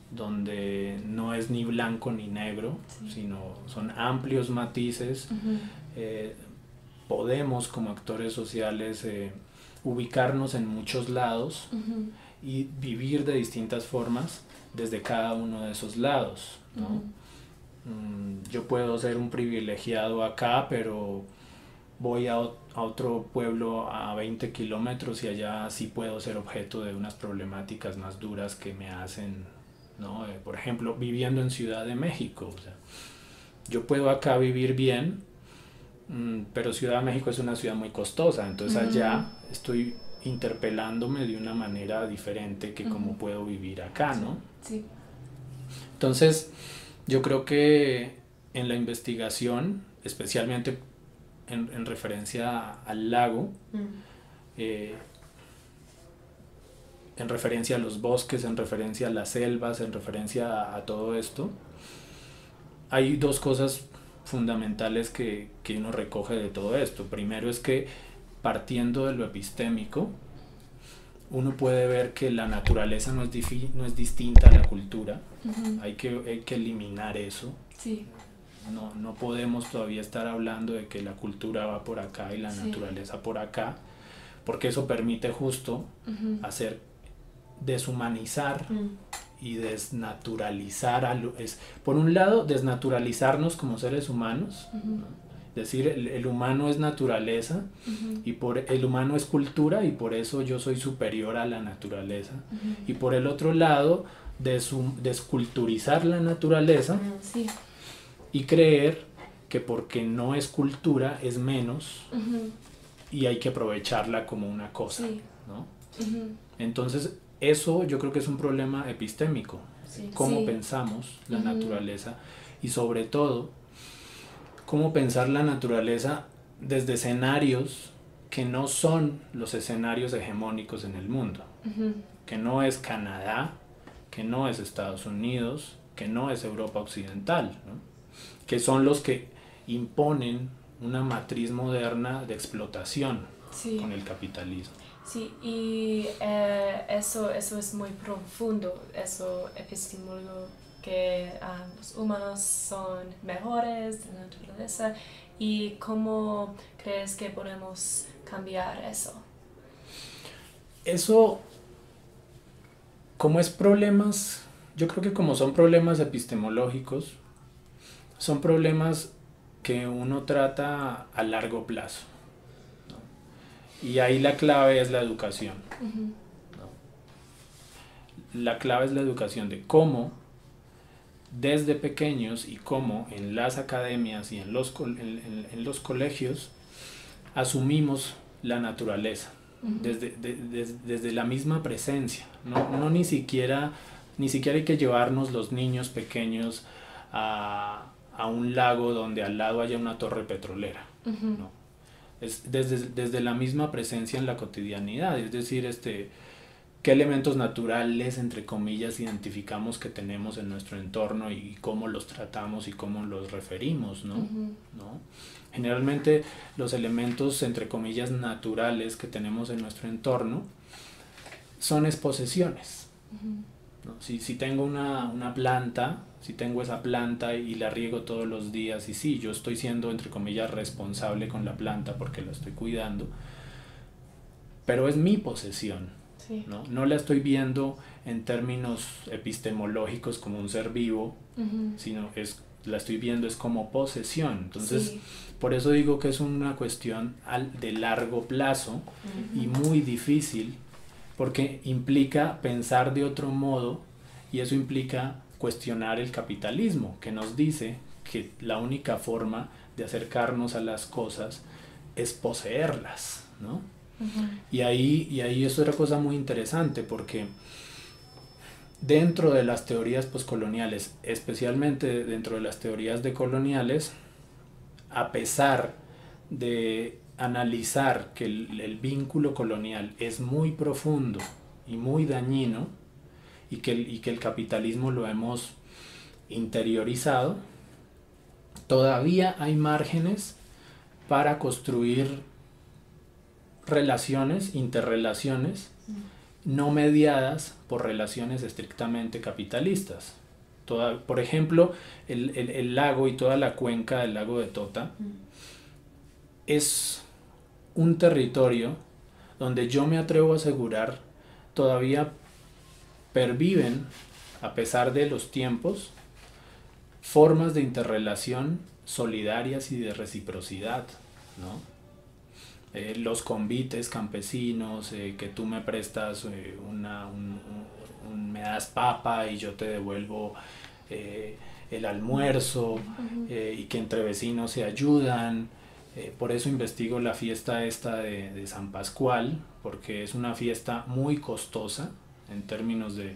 S4: donde no es ni blanco ni negro, sino son amplios matices. Podemos como actores sociales ubicarnos en muchos lados y vivir de distintas formas desde cada uno de esos lados, ¿no? Yo puedo ser un privilegiado acá, pero voy a otro pueblo a 20 kilómetros y allá sí puedo ser objeto de unas problemáticas más duras que me hacen, ¿no? Por ejemplo, viviendo en Ciudad de México, o sea, yo puedo acá vivir bien, pero Ciudad de México es una ciudad muy costosa, entonces allá estoy interpelándome de una manera diferente que como puedo vivir acá, ¿no?
S2: Sí.
S4: Entonces, yo creo que en la investigación, especialmente en referencia al lago, en referencia a los bosques, en referencia a las selvas, en referencia a todo esto, hay dos cosas fundamentales que uno recoge de todo esto. Primero es que, partiendo de lo epistémico, uno puede ver que la naturaleza no es distinta a la cultura. Hay que eliminar eso. No podemos todavía estar hablando de que la cultura va por acá y la naturaleza por acá, porque eso permite justo deshumanizar y desnaturalizar por un lado, desnaturalizarnos como seres humanos, ¿no? Decir, el humano es naturaleza, y el humano es cultura, y por eso yo soy superior a la naturaleza. Y por el otro lado, desculturizar la naturaleza y creer que porque no es cultura es menos, y hay que aprovecharla como una cosa, ¿no? Entonces, eso yo creo que es un problema epistémico, cómo pensamos la naturaleza, y sobre todo cómo pensar la naturaleza desde escenarios que no son los escenarios hegemónicos en el mundo, que no es Canadá, que no es Estados Unidos, que no es Europa Occidental, ¿no? Que son los que imponen una matriz moderna de explotación con el capitalismo.
S2: Sí, y eso es muy profundo, eso epistemológico, que los humanos son mejores de la naturaleza, y cómo crees que podemos cambiar eso.
S4: Eso, como es problemas, yo creo que como son problemas epistemológicos, son problemas que uno trata a largo plazo, ¿no? Y ahí la clave es la educación, ¿no? La clave es la educación de cómo desde pequeños, y cómo en las academias y en los colegios asumimos la naturaleza, desde la misma presencia, no ni siquiera hay que llevarnos los niños pequeños a un lago donde al lado haya una torre petrolera, ¿no? Es desde la misma presencia en la cotidianidad, es decir, qué elementos naturales, entre comillas, identificamos que tenemos en nuestro entorno, y cómo los tratamos y cómo los referimos, ¿no? ¿No? Generalmente los elementos, entre comillas, naturales que tenemos en nuestro entorno son exposesiones, ¿no? Si tengo una planta, si tengo esa planta y la riego todos los días, y sí, yo estoy siendo, entre comillas, responsable con la planta porque la estoy cuidando, pero es mi posesión. No la estoy viendo en términos epistemológicos como un ser vivo, sino la estoy viendo es como posesión. Entonces, por eso digo que es una cuestión de largo plazo y muy difícil, porque implica pensar de otro modo, y eso implica cuestionar el capitalismo, que nos dice que la única forma de acercarnos a las cosas es poseerlas, ¿no? Y ahí es otra cosa muy interesante, porque dentro de las teorías poscoloniales, especialmente dentro de las teorías decoloniales, a pesar de analizar que el vínculo colonial es muy profundo y muy dañino, y que el capitalismo lo hemos interiorizado, todavía hay márgenes para construir relaciones, interrelaciones, no mediadas por relaciones estrictamente capitalistas. Por ejemplo, el lago y toda la cuenca del lago de Tota es un territorio donde yo me atrevo a asegurar todavía perviven, a pesar de los tiempos, formas de interrelación solidarias y de reciprocidad, ¿no? Los convites campesinos, que tú me prestas me das papa y yo te devuelvo el almuerzo, y que entre vecinos se ayudan. Por eso investigo la fiesta esta de San Pascual, porque es una fiesta muy costosa en términos de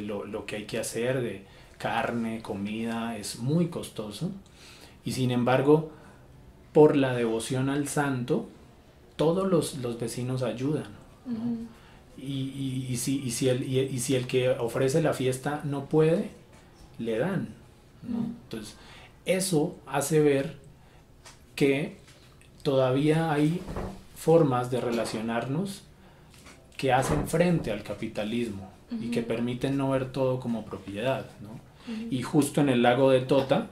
S4: lo que hay que hacer, de carne, comida, es muy costoso, y sin embargo, por la devoción al santo, todos los vecinos ayudan, ¿no? Y si el que ofrece la fiesta no puede, le dan, ¿no? Entonces, eso hace ver que todavía hay formas de relacionarnos que hacen frente al capitalismo y que permiten no ver todo como propiedad, ¿no? Y justo en el lago de Tota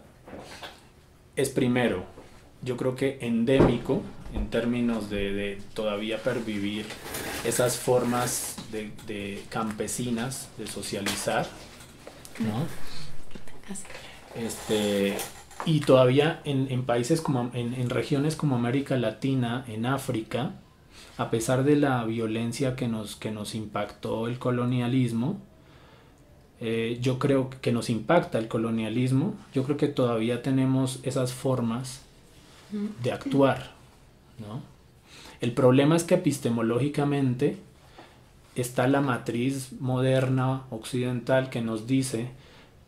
S4: es primero, yo creo que endémico en términos de todavía pervivir esas formas de campesinas de socializar, ¿no? Y todavía en países como en regiones como América Latina, en África, a pesar de la violencia que nos impactó el colonialismo, yo creo que nos impacta el colonialismo, yo creo que todavía tenemos esas formas de actuar, ¿no? El problema es que epistemológicamente está la matriz moderna occidental que nos dice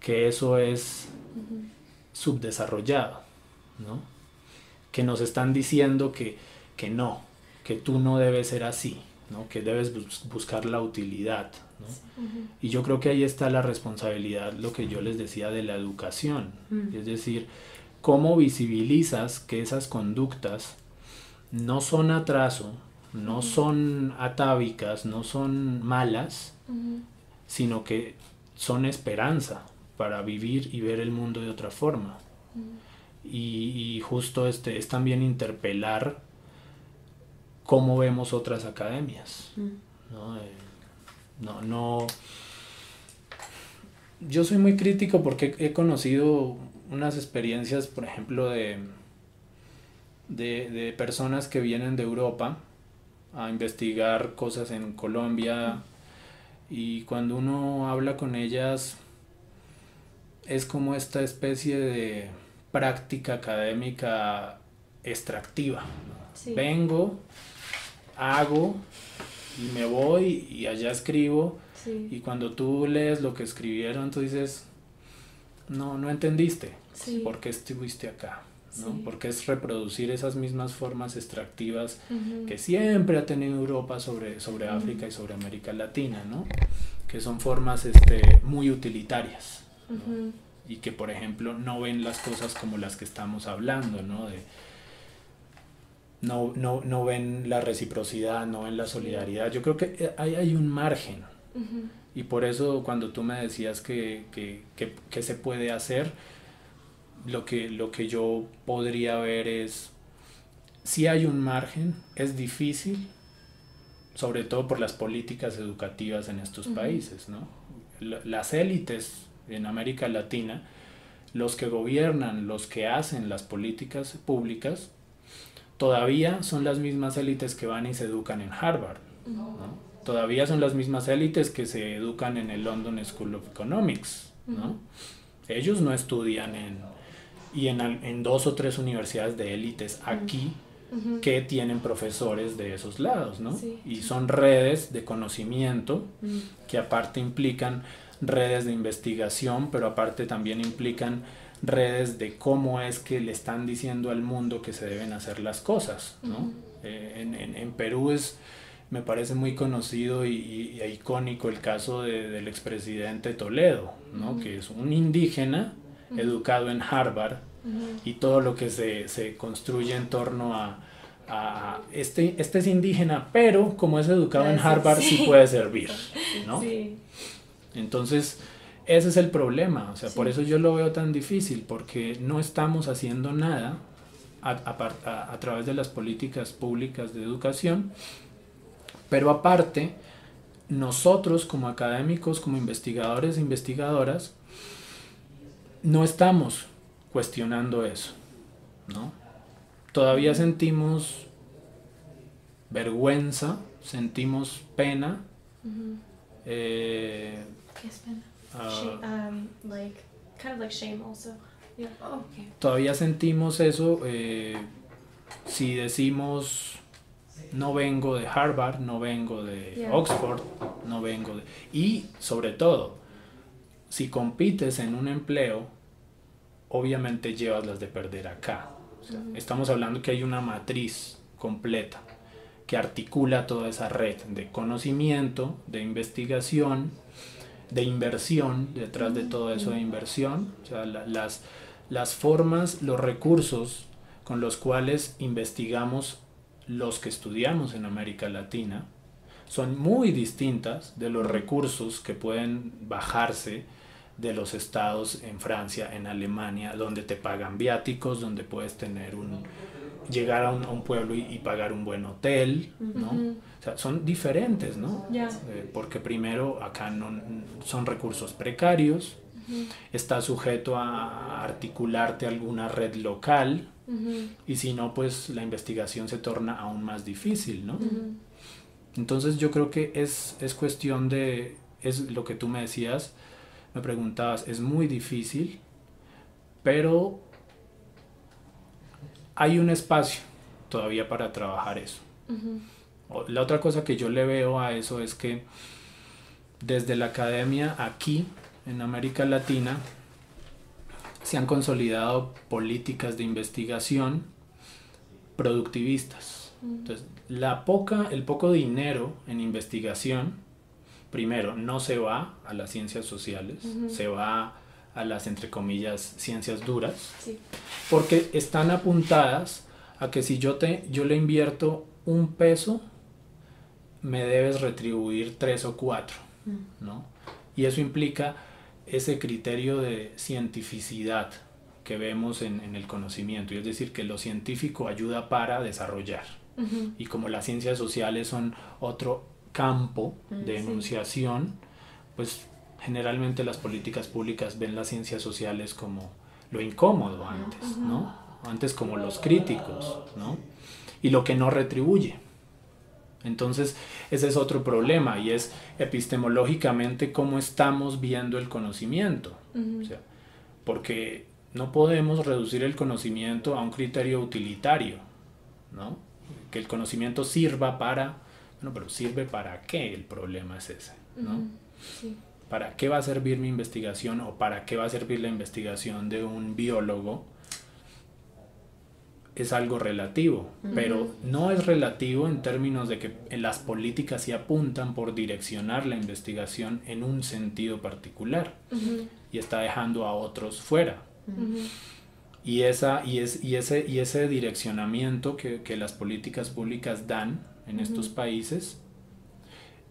S4: que eso es subdesarrollado, ¿no? Que nos están diciendo que no, que tú no debes ser así, ¿no? Que debes buscar la utilidad, ¿no? Y yo creo que ahí está la responsabilidad, lo que yo les decía de la educación, es decir, cómo visibilizas que esas conductas no son atraso, no son atávicas, no son malas, sino que son esperanza para vivir y ver el mundo de otra forma. Y justo es también interpelar cómo vemos otras academias, ¿no? Yo soy muy crítico porque he conocido unas experiencias, por ejemplo, de personas que vienen de Europa a investigar cosas en Colombia, y cuando uno habla con ellas es como esta especie de práctica académica extractiva. Sí. Vengo, hago y me voy y allá escribo, sí. Y cuando tú lees lo que escribieron tú dices, no entendiste, sí. ¿Por qué estuviste acá? ¿No? Sí. Porque es reproducir esas mismas formas extractivas que siempre ha tenido Europa sobre África y sobre América Latina, ¿no? Que son formas muy utilitarias, ¿no? Y que, por ejemplo, no ven las cosas como las que estamos hablando, ¿no? No ven la reciprocidad, no ven la solidaridad. Yo creo que hay un margen, y por eso cuando tú me decías que se puede hacer, lo que yo podría ver es, si hay un margen, es difícil, sobre todo por las políticas educativas en estos países, ¿no? Las élites en América Latina, los que gobiernan, los que hacen las políticas públicas, todavía son las mismas élites que van y se educan en Harvard, ¿no? Todavía son las mismas élites que se educan en el London School of Economics, ¿no? Ellos no estudian en 2 o 3 universidades de élites aquí que tienen profesores de esos lados, ¿no? Sí. Y son redes de conocimiento que aparte implican redes de investigación, pero aparte también implican redes de cómo es que le están diciendo al mundo que se deben hacer las cosas, ¿no? En Perú me parece muy conocido y icónico el caso del expresidente Toledo, ¿no? Que es un indígena educado en Harvard, y todo lo que se construye en torno a este es indígena, pero como es educado en Harvard sí puede servir, ¿no? Sí. Entonces ese es el problema, o sea, por eso yo lo veo tan difícil, porque no estamos haciendo nada a través de las políticas públicas de educación, pero aparte nosotros como académicos, como investigadores e investigadoras, no estamos cuestionando eso, ¿no? Todavía sentimos vergüenza, sentimos pena.
S3: ¿Qué es pena? Kind of like shame also. Yeah. Oh, okay.
S4: Todavía sentimos eso, si decimos no vengo de Harvard, no vengo de Oxford, no vengo de... Y sobre todo, si compites en un empleo, obviamente llevas las de perder acá. O sea, estamos hablando que hay una matriz completa que articula toda esa red de conocimiento, de investigación, de inversión, detrás de todo eso de inversión. O sea, las formas, los recursos con los cuales investigamos los que estudiamos en América Latina son muy distintas de los recursos que pueden bajarse de los estados en Francia, en Alemania, donde te pagan viáticos, donde puedes tener llegar a un pueblo y pagar un buen hotel, ¿no? O sea, son diferentes, ¿no? Porque primero acá no son recursos precarios, estás sujeto a articularte a alguna red local, y si no, pues la investigación se torna aún más difícil, ¿no? Entonces yo creo que es cuestión de, es lo que tú me decías, me preguntabas, es muy difícil, pero hay un espacio todavía para trabajar eso. La otra cosa que yo le veo a eso es que desde la academia aquí en América Latina se han consolidado políticas de investigación productivistas. Entonces, el poco dinero en investigación, primero, no se va a las ciencias sociales, se va a las, entre comillas, ciencias duras, porque están apuntadas a que si yo le invierto $1, me debes retribuir 3 o 4, ¿no? Y eso implica ese criterio de cientificidad que vemos en el conocimiento, y es decir, que lo científico ayuda para desarrollar, y como las ciencias sociales son otro campo de enunciación, pues generalmente las políticas públicas ven las ciencias sociales como lo incómodo antes, ¿no? Antes como los críticos, ¿no? Y lo que no retribuye. Entonces ese es otro problema, y es epistemológicamente cómo estamos viendo el conocimiento. O sea, porque no podemos reducir el conocimiento a un criterio utilitario, ¿no? Que el conocimiento sirva para... Bueno, pero ¿sirve para qué? El problema es ese, ¿no? ¿Para qué va a servir mi investigación, o para qué va a servir la investigación de un biólogo? Es algo relativo, pero no es relativo en términos de que en las políticas se apuntan por direccionar la investigación en un sentido particular, y está dejando a otros fuera. Y ese direccionamiento que las políticas públicas dan en estos países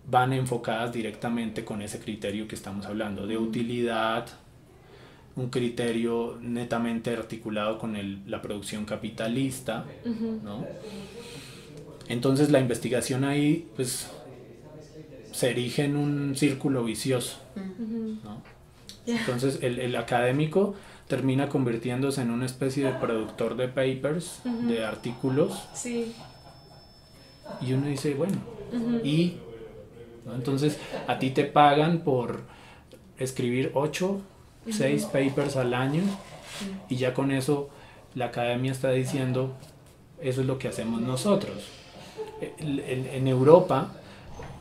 S4: van enfocadas directamente con ese criterio que estamos hablando, de utilidad, un criterio netamente articulado con la producción capitalista, ¿no? Entonces la investigación ahí pues se erige en un círculo vicioso, ¿no? Entonces el académico termina convirtiéndose en una especie de productor de papers, de artículos, y uno dice, bueno, y ¿no? Entonces a ti te pagan por escribir 6 papers al año, y ya con eso la academia está diciendo, eso es lo que hacemos nosotros. En Europa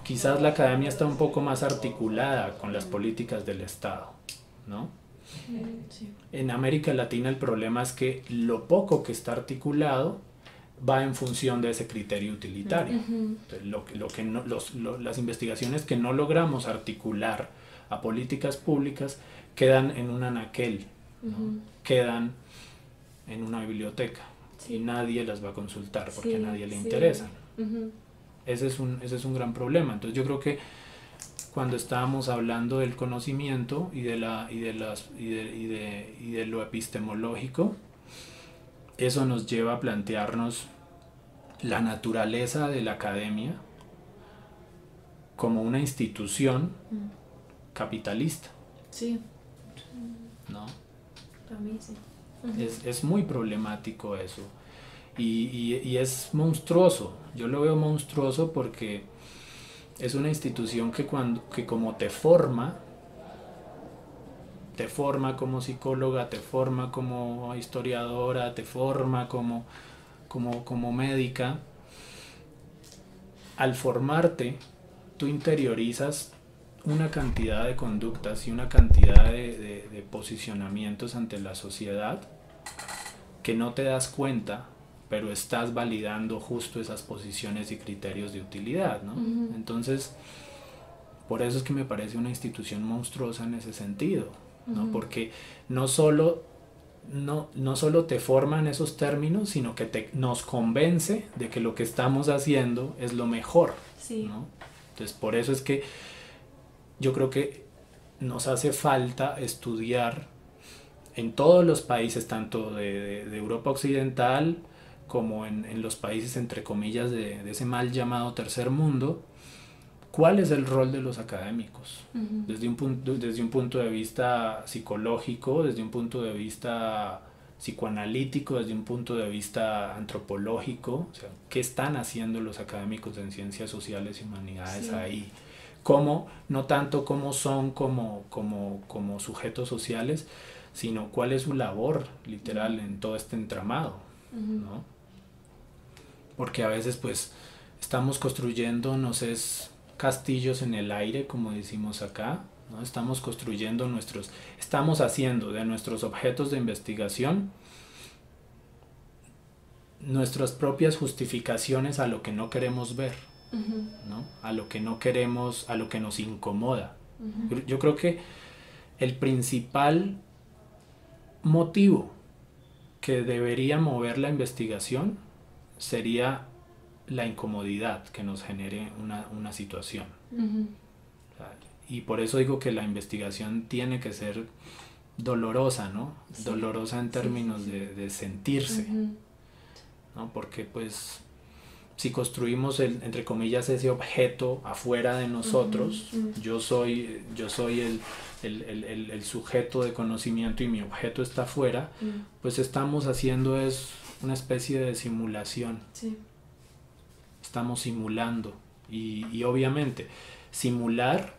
S4: quizás la academia está un poco más articulada con las políticas del Estado, ¿no? En América Latina el problema es que lo poco que está articulado va en función de ese criterio utilitario. Entonces, las investigaciones que no logramos articular a políticas públicas quedan en un anaquel, ¿no? Quedan en una biblioteca, y nadie las va a consultar porque a nadie le interesan. Ese es un gran problema. Entonces yo creo que cuando estábamos hablando del conocimiento y de lo epistemológico, eso nos lleva a plantearnos la naturaleza de la academia como una institución capitalista. ¿No?
S3: Para mí sí.
S4: Es muy problemático eso, y es monstruoso. Yo lo veo monstruoso porque es una institución que como te forma como psicóloga, te forma como historiadora, te forma como médica. Al formarte, tú interiorizas una cantidad de conductas y una cantidad de posicionamientos ante la sociedad que no te das cuenta, pero estás validando justo esas posiciones y criterios de utilidad, ¿no? Entonces, por eso es que me parece una institución monstruosa en ese sentido, ¿no? Porque no solo te forman esos términos, sino que nos convence de que lo que estamos haciendo es lo mejor, ¿no? Entonces, por eso es que yo creo que nos hace falta estudiar en todos los países, tanto de Europa Occidental como en los países, entre comillas, de ese mal llamado tercer mundo, ¿cuál es el rol de los académicos?
S2: Ujú.
S4: Desde un punto de vista psicológico, desde un punto de vista psicoanalítico, desde un punto de vista antropológico, o sea, ¿qué están haciendo los académicos en ciencias sociales y humanidades
S2: Sí.
S4: ahí? ¿Cómo? No tanto cómo son como sujetos sociales, sino cuál es su labor literal en todo este entramado,
S2: Ujú.
S4: ¿no? Porque a veces pues estamos construyendo, no sé, castillos en el aire, como decimos acá, ¿no? Estamos construyendo estamos haciendo de nuestros objetos de investigación nuestras propias justificaciones a lo que no queremos ver,
S2: Ujú.
S4: ¿no? A lo que no queremos, a lo que nos incomoda.
S2: Ujú.
S4: Yo creo que el principal motivo que debería mover la investigación sería la incomodidad que nos genere una situación.
S2: Ujú.
S4: O sea, y por eso digo que la investigación tiene que ser dolorosa, ¿no?
S2: Sí.
S4: Dolorosa en términos de sentirse,
S2: Ujú.
S4: ¿no? Porque pues si construimos entre comillas ese objeto afuera de nosotros,
S2: Ujú.
S4: yo soy el sujeto de conocimiento y mi objeto está afuera, pues estamos haciendo es una especie de simulación.
S2: Sí.
S4: Estamos simulando y obviamente simular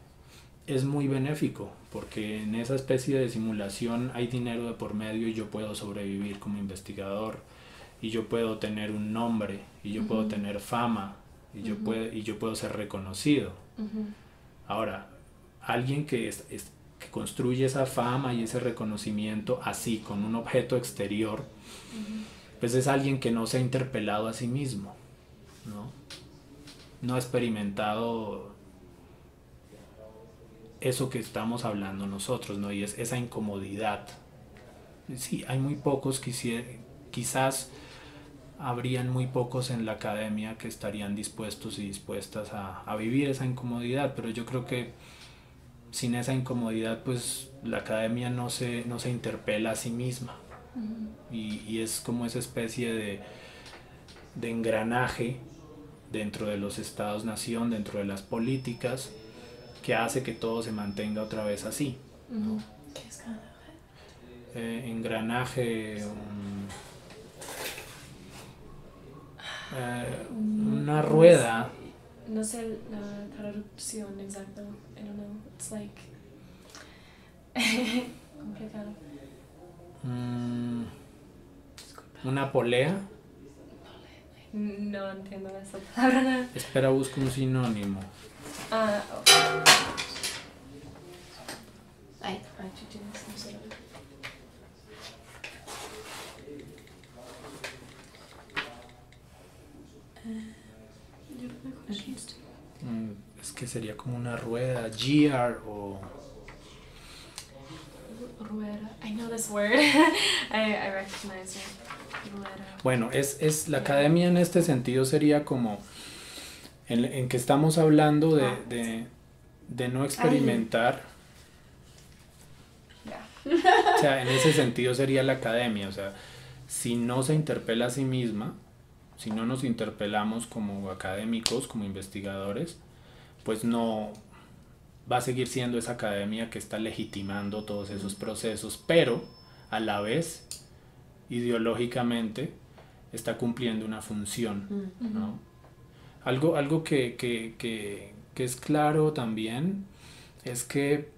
S4: es muy benéfico porque en esa especie de simulación hay dinero de por medio y yo puedo sobrevivir como investigador y yo puedo tener un nombre y yo puedo tener fama y yo puedo ser reconocido. Ahora, alguien que construye esa fama y ese reconocimiento así con un objeto exterior, pues es alguien que no se ha interpelado a sí mismo, no ha experimentado eso que estamos hablando nosotros, ¿no? Y es esa incomodidad. Sí, hay muy pocos, quizás habrían muy pocos en la academia que estarían dispuestos y dispuestas a vivir esa incomodidad, pero yo creo que sin esa incomodidad pues la academia no se interpela a sí misma. Y es como esa especie de engranaje dentro de los estados-nación, dentro de las políticas, que hace que todo se mantenga otra vez así, ¿no?
S2: ¿Qué es engranaje?
S4: Engranaje, una rueda.
S2: No sé la traducción exacta. I don't know. It's like complicado.
S4: Una polea.
S2: No entiendo esa palabra.
S4: Espera, busco un sinónimo.
S2: Ay, tú tienes un solo. Yo no me conozco.
S4: Es que sería como una rueda, gear o...
S2: Rueda. I know this word. I recognize it. Rueda.
S4: Bueno, es la academia en este sentido sería como en que estamos hablando de no experimentar. O sea, en ese sentido sería la academia. O sea, si no se interpela a sí misma, si no nos interpelamos como académicos, como investigadores, pues no va a seguir siendo esa academia que está legitimando todos esos procesos, pero a la vez ideológicamente está cumpliendo una función, ¿no? Algo que es claro también es que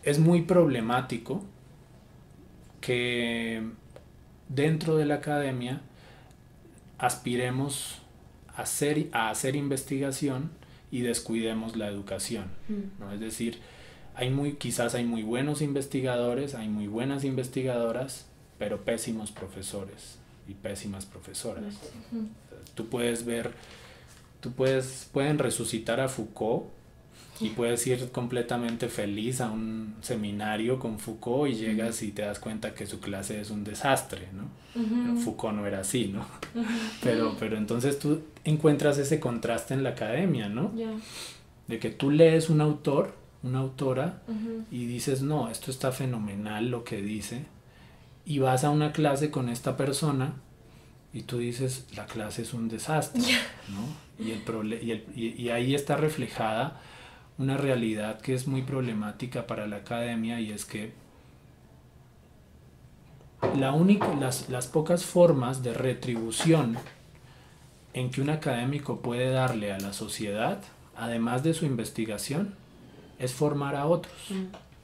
S4: es muy problemático que dentro de la academia aspiremos a hacer investigación y descuidemos la educación, ¿no? Es decir, quizás hay muy buenos investigadores, hay muy buenas investigadoras, pero pésimos profesores y pésimas profesoras. Pueden resucitar a Foucault y puedes ir completamente feliz a un seminario con Foucault y llegas y te das cuenta que su clase es un desastre, ¿no? Foucault no era así, ¿no? Pero entonces tú encuentras ese contraste en la academia, ¿no? De que tú lees un autor, una autora, y dices, no, esto está fenomenal lo que dice, y vas a una clase con esta persona y tú dices, la clase es un desastre, ¿no? Y ahí está reflejada una realidad que es muy problemática para la academia, y es que las pocas formas de retribución en que un académico puede darle a la sociedad, además de su investigación, es formar a otros.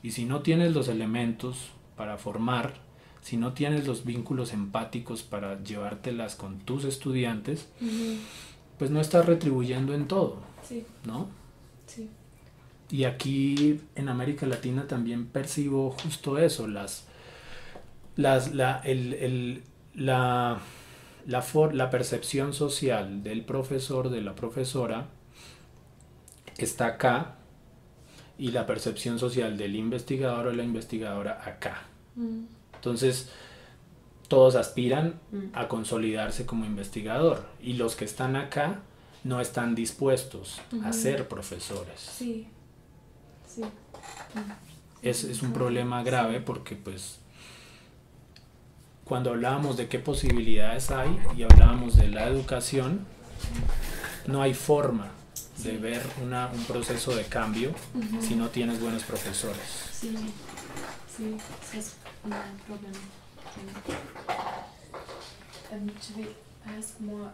S4: Y si no tienes los elementos para formar, si no tienes los vínculos empáticos para llevártelas con tus estudiantes, pues no estás retribuyendo en todo, ¿no?
S2: Sí.
S4: Y aquí en América Latina también percibo justo eso, la percepción social del profesor, de la profesora, está acá, y la percepción social del investigador o la investigadora acá. Entonces, todos aspiran a consolidarse como investigador, y los que están acá no están dispuestos a ser profesores.
S2: Sí.
S4: Es un problema grave, porque pues cuando hablábamos de qué posibilidades hay y hablábamos de la educación, no hay forma de ver un proceso de cambio si no tienes buenos profesores.
S3: Sí, es un problema. Should we ask more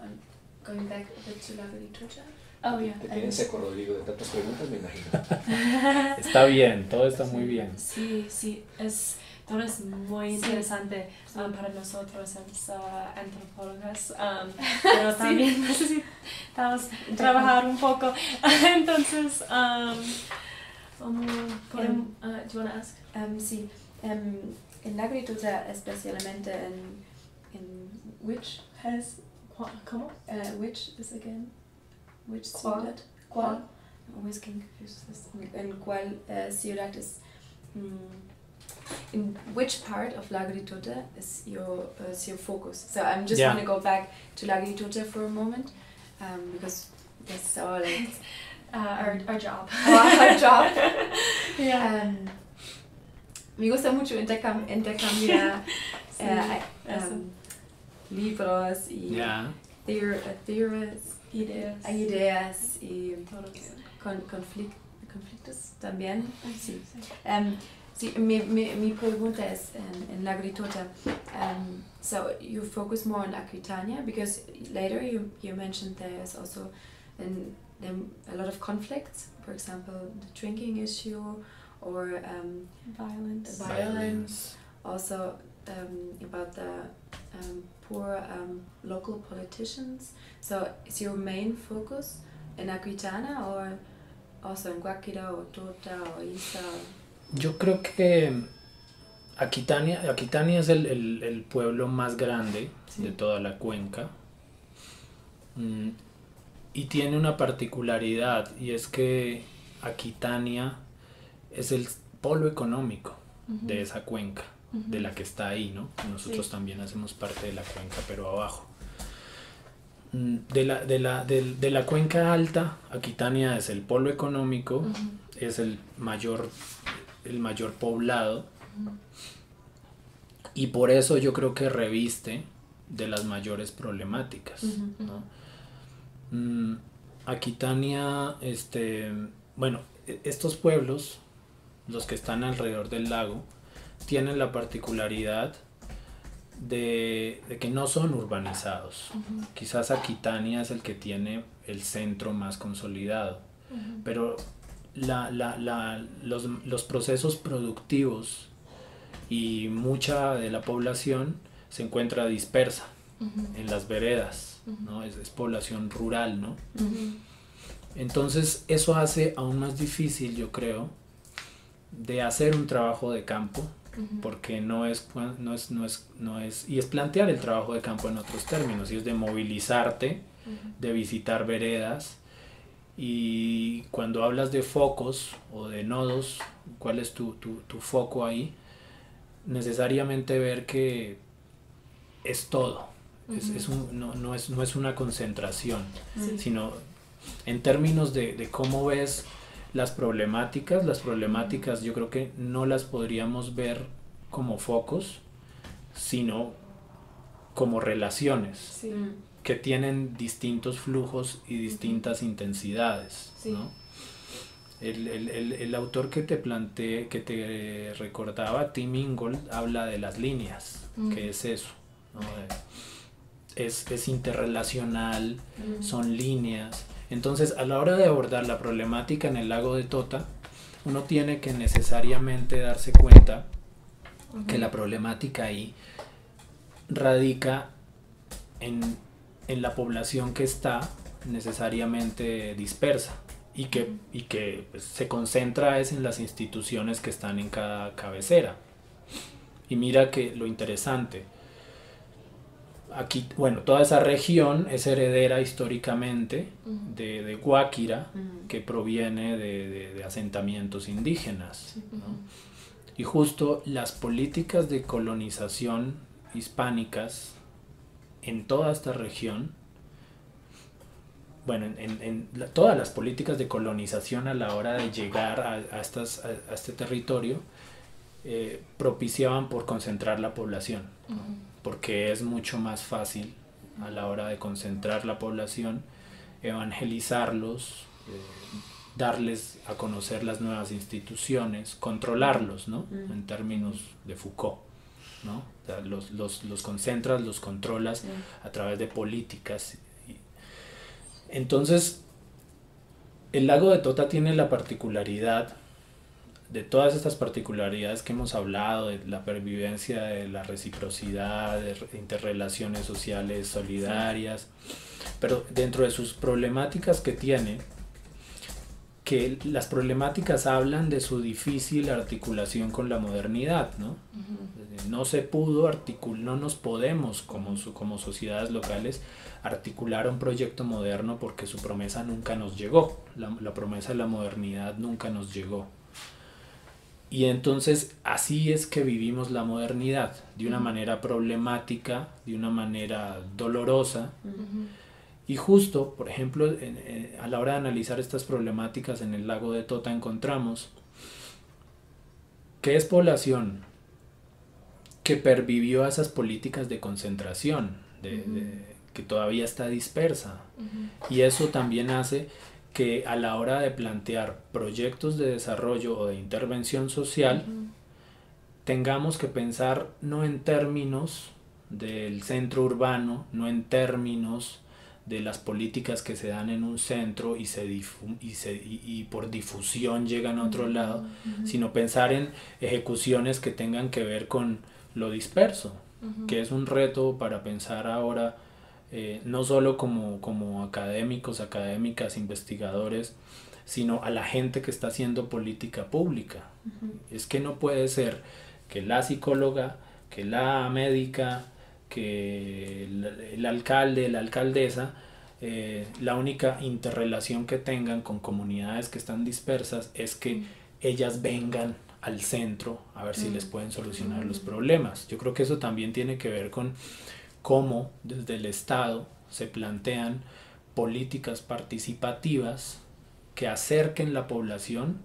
S3: going back a bit to Lago di Toccia?
S2: Oh, yeah.
S1: Te tienes seco, Rodrigo, de tantas preguntas, me imagino.
S4: Está bien, todo está muy bien.
S2: Sí, todo es muy interesante para nosotros, los antropólogos, pero también necesitamos trabajar un poco. Entonces, do you want to ask?
S3: Sí, en Lago di Toccia, especialmente en which
S2: Has, ¿cómo?
S3: Which is again? Which
S2: ¿Cuál?
S3: ciudad? ¿Cuál? Always getting confused with this. ¿En cuál ciudad es? In which part of Lago di Toccia is your focus? So I'm just want to go back to Lago di Toccia for a moment, because that's our
S2: Our job.
S3: Our job.
S2: Yeah.
S3: Me gusta mucho intercambiar libros y ideas y conflictos también. Sí. Sí, mi pregunta es en Lago di Toccia, so you focus more on Aquitania, because later you mentioned there's also a lot of conflicts, for example the drinking issue or violence. Also about the poor local politicians. So is your main focus in Aquitania or also in Guáquira or Tota or Isa?
S4: Yo creo que Aquitania es el pueblo más grande de toda la cuenca, y tiene una particularidad, y es que Aquitania es el polo económico de esa cuenca, de la que está ahí, ¿no? Nosotros también hacemos parte de la cuenca, pero abajo. De la cuenca alta, Aquitania es el polo económico, es el mayor poblado, y por eso yo creo que reviste de las mayores problemáticas, ¿no? Aquitania, bueno, estos pueblos, los que están alrededor del lago, tienen la particularidad de que no son urbanizados. Quizás Aquitania es el que tiene el centro más consolidado, pero los procesos productivos y mucha de la población se encuentra dispersa en las veredas, ¿no? Es población rural, ¿no? Entonces eso hace aún más difícil, yo creo, de hacer un trabajo de campo, porque no es y es plantear el trabajo de campo en otros términos, y es de movilizarte, de visitar veredas. Y cuando hablas de focos o de nodos, ¿cuál es tu foco ahí? Necesariamente ver que es todo, no es una concentración, sino en términos de cómo ves las problemáticas yo creo que no las podríamos ver como focos, sino como relaciones
S2: Sí.
S4: que tienen distintos flujos y distintas intensidades,
S3: Sí.
S4: ¿no? El autor que te recordaba, Tim Ingold, habla de las líneas, que es eso, ¿no? Es interrelacional, son líneas. Entonces, a la hora de abordar la problemática en el lago de Tota, uno tiene que necesariamente darse cuenta que la problemática ahí radica en la población que está necesariamente dispersa y que pues, se concentra es en las instituciones que están en cada cabecera. Y mira que lo interesante, aquí, bueno, toda esa región es heredera históricamente de Guáquira, que proviene de asentamientos indígenas, ¿no? Y justo las políticas de colonización hispánicas en toda esta región, bueno, todas las políticas de colonización a la hora de llegar a este territorio propiciaban por concentrar la población, ¿no? Porque es mucho más fácil a la hora de concentrar la población, evangelizarlos, darles a conocer las nuevas instituciones, controlarlos, ¿no? En términos de Foucault, ¿no? O sea, los concentras, los controlas a través de políticas. Entonces, el lago de Tota tiene la particularidad de todas estas particularidades que hemos hablado, de la pervivencia, de la reciprocidad, de interrelaciones sociales solidarias, pero dentro de sus problemáticas que tiene, que las problemáticas hablan de su difícil articulación con la modernidad, ¿no? No se pudo no nos podemos como sociedades locales articular un proyecto moderno porque su promesa nunca nos llegó, la promesa de la modernidad nunca nos llegó. Y entonces así es que vivimos la modernidad, de una manera problemática, de una manera dolorosa. Y justo, por ejemplo, a la hora de analizar estas problemáticas en el lago de Tota encontramos que es población que pervivió a esas políticas de concentración, que todavía está dispersa. Y eso también hace que a la hora de plantear proyectos de desarrollo o de intervención social, tengamos que pensar no en términos del centro urbano, no en términos de las políticas que se dan en un centro y por difusión llegan a otro lado, sino pensar en ejecuciones que tengan que ver con lo disperso, que es un reto para pensar ahora, no solo como académicos, académicas, investigadores, sino a la gente que está haciendo política pública. Es que no puede ser que la psicóloga, que la médica, que el alcalde, la alcaldesa, la única interrelación que tengan con comunidades que están dispersas es que ellas vengan al centro a ver si les pueden solucionar los problemas. Yo creo que eso también tiene que ver con cómo desde el Estado se plantean políticas participativas que acerquen la población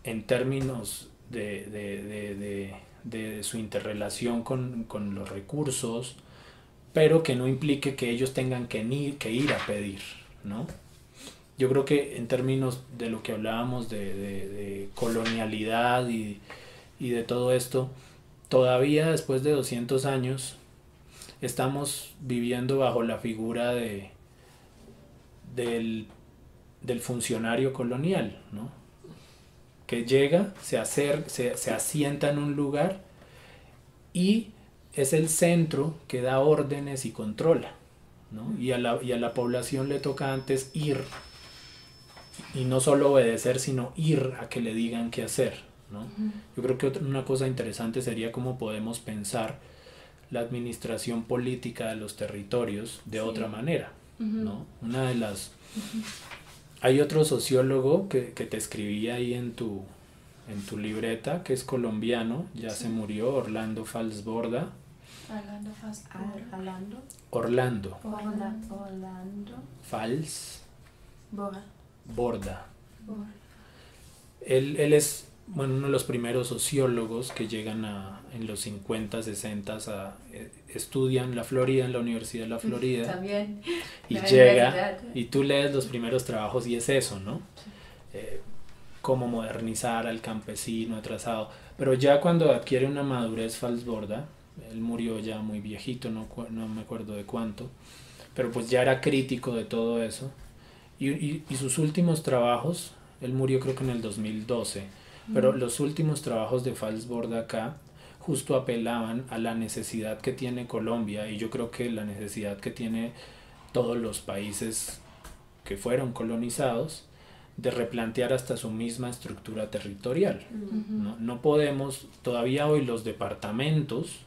S4: en términos de su interrelación con los recursos, pero que no implique que ellos tengan que ir a pedir, ¿no? Yo creo que en términos de lo que hablábamos de colonialidad y de todo esto, todavía después de 200 años estamos viviendo bajo la figura del funcionario colonial, ¿no? Que llega, se asienta en un lugar y es el centro que da órdenes y controla, ¿no? Y a la población le toca antes ir, y no solo obedecer, sino ir a que le digan qué hacer, ¿no? Yo creo que una cosa interesante sería cómo podemos pensar la administración política de los territorios de otra manera, ¿no? Una de las... Hay otro sociólogo que te escribía ahí en tu libreta, que es colombiano, ya se murió, Orlando Falsborda. Orlando Falsborda. Él es bueno, uno de los primeros sociólogos que llegan en los 50, 60 estudian la Florida, en la Universidad de la Florida.
S3: También.
S4: Y llega, y tú lees los primeros trabajos y es eso, ¿no? Cómo modernizar al campesino atrasado. Pero ya cuando adquiere una madurez Falsborda, él murió ya muy viejito, no me acuerdo de cuánto, pero pues ya era crítico de todo eso. Y sus últimos trabajos, él murió creo que en el 2012, pero los últimos trabajos de Falsborda acá justo apelaban a la necesidad que tiene Colombia, y yo creo que la necesidad que tiene todos los países que fueron colonizados, de replantear hasta su misma estructura territorial. No podemos, todavía hoy los departamentos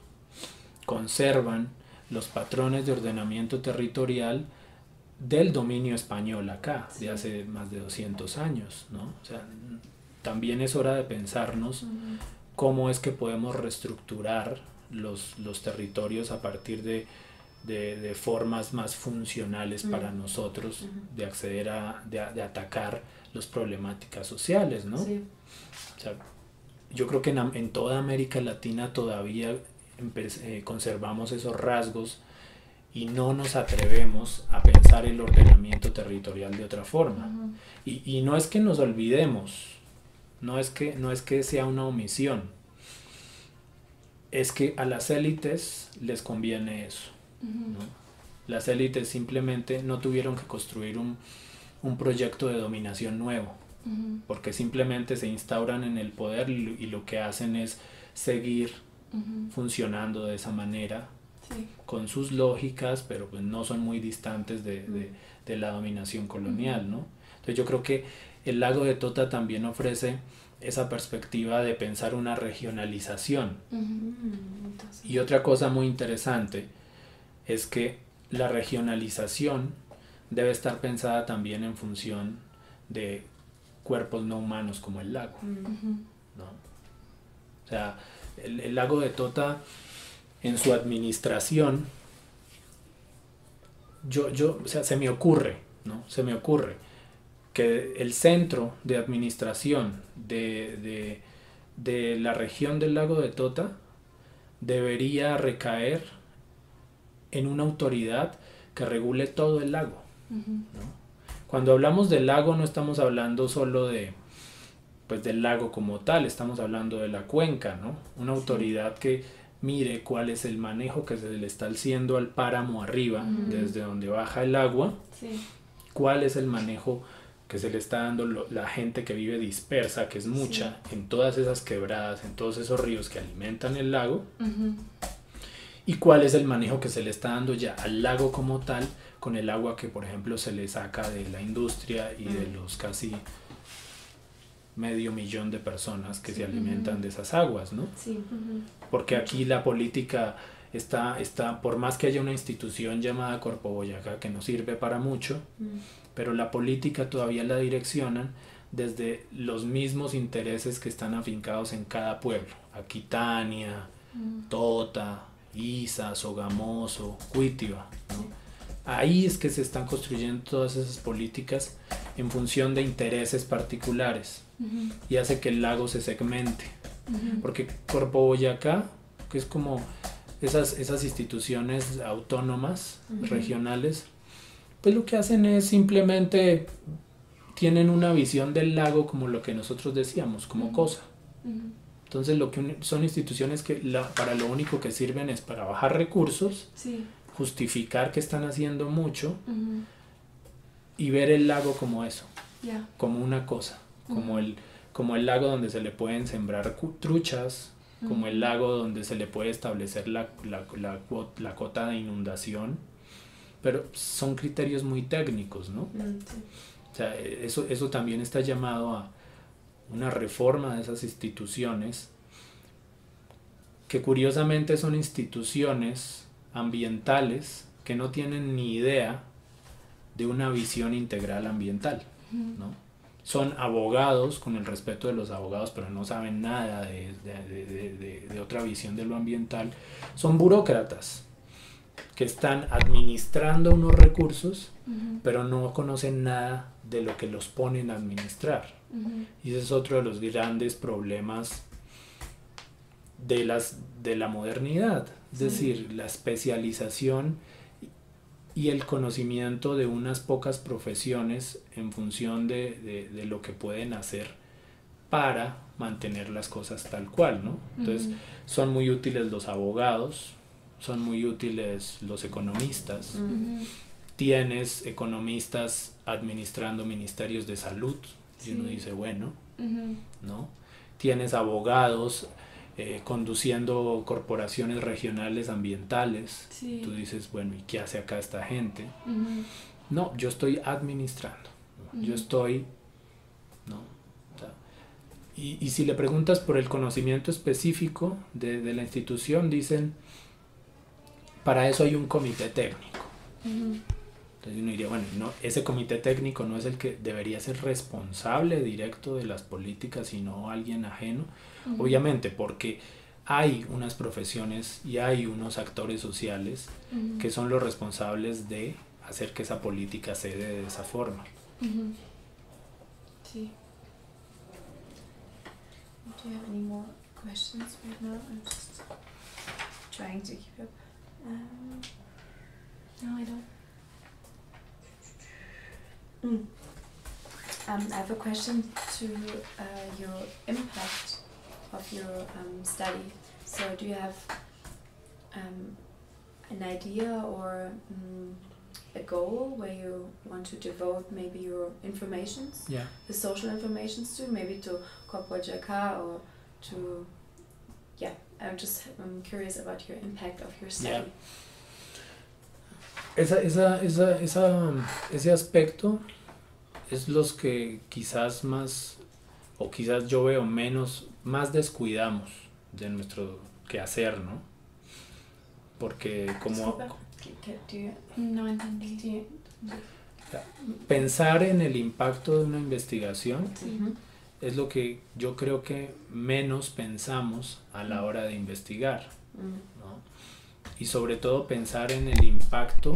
S4: conservan los patrones de ordenamiento territorial del dominio español acá, de hace más de 200 años, ¿no? O sea, también es hora de pensarnos cómo es que podemos reestructurar los territorios a partir de formas más funcionales para nosotros, de acceder de atacar las problemáticas sociales, ¿no? Sí. O sea, yo creo que en toda América Latina todavía conservamos esos rasgos y no nos atrevemos a pensar el ordenamiento territorial de otra forma. Y no es que nos olvidemos, no es que sea una omisión, es que a las élites les conviene eso, ¿no? Las élites simplemente no tuvieron que construir un proyecto de dominación nuevo, porque simplemente se instauran en el poder y lo que hacen es seguir funcionando de esa manera, con sus lógicas, pero pues no son muy distantes de la dominación colonial, ¿no? Entonces yo creo que el lago de Tota también ofrece esa perspectiva de pensar una regionalización. Y otra cosa muy interesante es que la regionalización debe estar pensada también en función de cuerpos no humanos como el lago, ¿no? O sea, el lago de Tota en su administración, o sea, se me ocurre que el centro de administración de la región del lago de Tota debería recaer en una autoridad que regule todo el lago, ¿no? Cuando hablamos del lago no estamos hablando solo del lago como tal, estamos hablando de la cuenca, ¿no? Una autoridad que mire cuál es el manejo que se le está haciendo al páramo arriba, desde donde baja el agua, cuál es el manejo que se le está dando la gente que vive dispersa, que es mucha, en todas esas quebradas, en todos esos ríos que alimentan el lago, y cuál es el manejo que se le está dando ya al lago como tal, con el agua que por ejemplo se le saca de la industria y de los casi 500,000 de personas que se alimentan de esas aguas, ¿no? Porque aquí la política está, por más que haya una institución llamada Corpo Boyacá que no sirve para mucho, pero la política todavía la direccionan desde los mismos intereses que están afincados en cada pueblo. Aquitania, Tota, Isa, Sogamoso, Cuitiba, ¿no? Ahí es que se están construyendo todas esas políticas en función de intereses particulares, y hace que el lago se segmente, porque Corpo Boyacá, que es como esas instituciones autónomas regionales, pues lo que hacen es simplemente tienen una visión del lago como lo que nosotros decíamos, como cosa. Entonces son instituciones que para lo único que sirven es para bajar recursos, justificar que están haciendo mucho, y ver el lago como eso, como una cosa, como el lago donde se le pueden sembrar truchas, como el lago donde se le puede establecer la cota de inundación, pero son criterios muy técnicos, ¿no? O sea, eso también está llamado a una reforma de esas instituciones, que curiosamente son instituciones ambientales que no tienen ni idea de una visión integral ambiental, ¿no? Son abogados, con el respeto de los abogados, pero no saben nada de otra visión de lo ambiental. Son burócratas que están administrando unos recursos, pero no conocen nada de lo que los ponen a administrar. Y ese es otro de los grandes problemas de la modernidad, es decir, la especialización y el conocimiento de unas pocas profesiones en función de lo que pueden hacer para mantener las cosas tal cual, ¿no? Entonces, son muy útiles los abogados, son muy útiles los economistas. Tienes economistas administrando ministerios de salud, y uno dice, bueno, ¿no? Tienes abogados conduciendo corporaciones regionales ambientales. Tú dices, bueno, ¿y qué hace acá esta gente? No, yo estoy administrando, yo estoy, ¿no? O sea, y si le preguntas por el conocimiento específico de la institución, dicen, para eso hay un comité técnico. Entonces uno diría, bueno, no, ese comité técnico no es el que debería ser responsable directo de las políticas, sino alguien ajeno. Obviamente, porque hay unas profesiones y hay unos actores sociales que son los responsables de hacer que esa política se dé de esa forma.
S3: Sí. Do you have any more questions right now? I'm just trying to keep up. No, I don't. I have a question to your impact of your study. So do you have an idea or a goal where you want to devote maybe your informations, the social informations to, maybe to COP/JK or to, I'm curious about your impact of your study.
S4: Ese aspecto es los que quizás más, o quizás yo veo más descuidamos de nuestro quehacer, ¿no? Porque como...
S2: No entendí.
S4: Pensar en el impacto de una investigación es lo que yo creo que menos pensamos a la hora de investigar, ¿no? Y sobre todo pensar en el impacto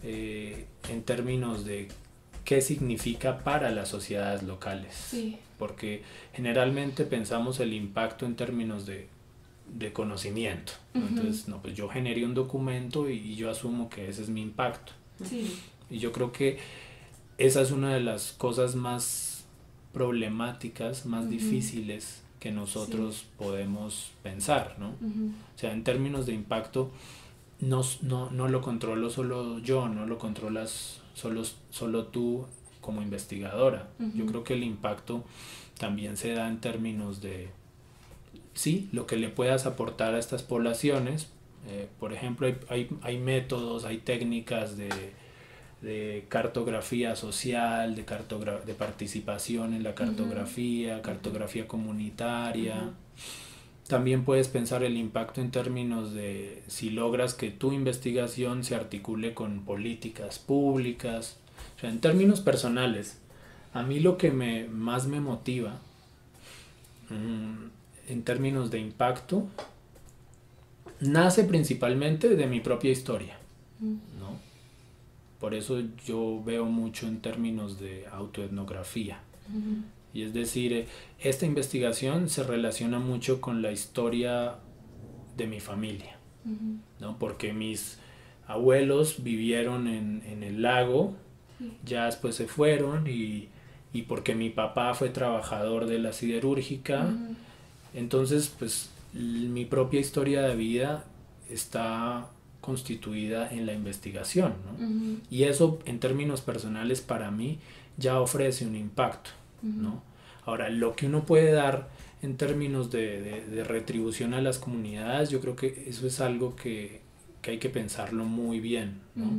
S4: en términos de qué significa para las sociedades locales. Porque generalmente pensamos el impacto en términos de conocimiento, ¿no? Entonces, no, pues yo generé un documento y yo asumo que ese es mi impacto. Y yo creo que esa es una de las cosas más problemáticas, más difíciles que nosotros podemos pensar, ¿no? O sea, en términos de impacto, no lo controlo solo yo, no lo controlas solo tú como investigadora. Yo creo que el impacto también se da en términos de, lo que le puedas aportar a estas poblaciones. Por ejemplo, hay métodos, hay técnicas de cartografía social, de participación en la cartografía comunitaria. También puedes pensar el impacto en términos de si logras que tu investigación se articule con políticas públicas. O sea, en términos personales, a mí lo que más me motiva en términos de impacto nace principalmente de mi propia historia, ¿no? Por eso yo veo mucho en términos de autoetnografía. Y es decir, esta investigación se relaciona mucho con la historia de mi familia, ¿no? Porque mis abuelos vivieron en el lago, ya después se fueron, y porque mi papá fue trabajador de la siderúrgica. Entonces, pues, mi propia historia de vida está constituida en la investigación, ¿no? Y eso, en términos personales, para mí ya ofrece un impacto, ¿no? Ahora, lo que uno puede dar en términos de retribución a las comunidades, yo creo que eso es algo que hay que pensarlo muy bien, ¿no?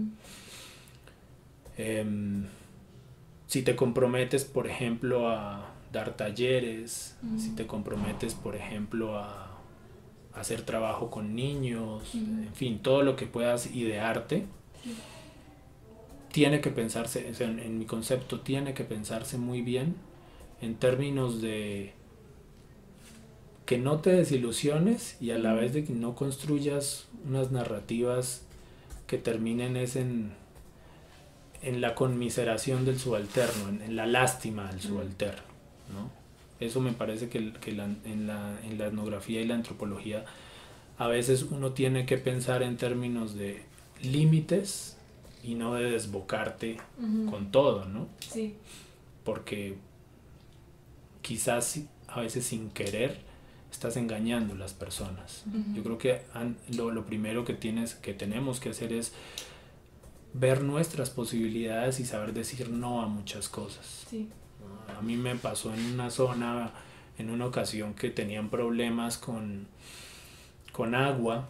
S4: Si te comprometes, por ejemplo, a dar talleres, si te comprometes, por ejemplo, a hacer trabajo con niños, en fin, todo lo que puedas idearte, tiene que pensarse, o sea, en mi concepto, tiene que pensarse muy bien en términos de que no te desilusiones y a la vez de que no construyas unas narrativas que terminen en la conmiseración del subalterno, en la lástima del subalterno, ¿no? Eso me parece que en la etnografía y la antropología a veces uno tiene que pensar en términos de límites y no de desbocarte con todo, ¿no?
S2: Sí.
S4: Porque quizás a veces sin querer estás engañando a las personas. Yo creo que lo primero que tenemos que hacer es ver nuestras posibilidades y saber decir no a muchas cosas.
S2: Sí.
S4: A mí me pasó en una zona, en una ocasión, que tenían problemas con agua,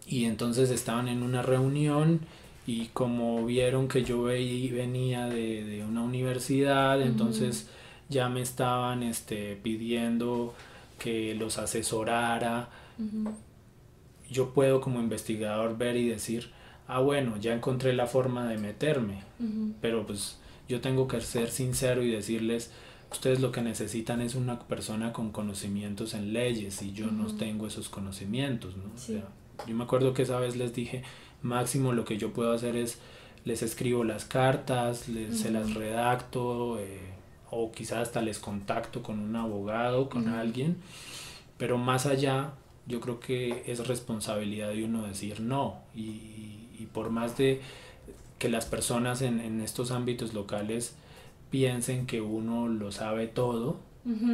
S4: y entonces estaban en una reunión y como vieron que yo venía de una universidad, entonces ya me estaban pidiendo que los asesorara. Yo puedo como investigador ver y decir, bueno, ya encontré la forma de meterme, pero pues yo tengo que ser sincero y decirles, ustedes lo que necesitan es una persona con conocimientos en leyes y yo no tengo esos conocimientos, ¿no?
S2: Sí.
S4: O sea, yo me acuerdo que esa vez les dije, máximo lo que yo puedo hacer es, les escribo las cartas, se las redacto, o quizás hasta les contacto con un abogado, con alguien, pero más allá yo creo que es responsabilidad de uno decir no, y por más de que las personas en estos ámbitos locales piensen que uno lo sabe todo,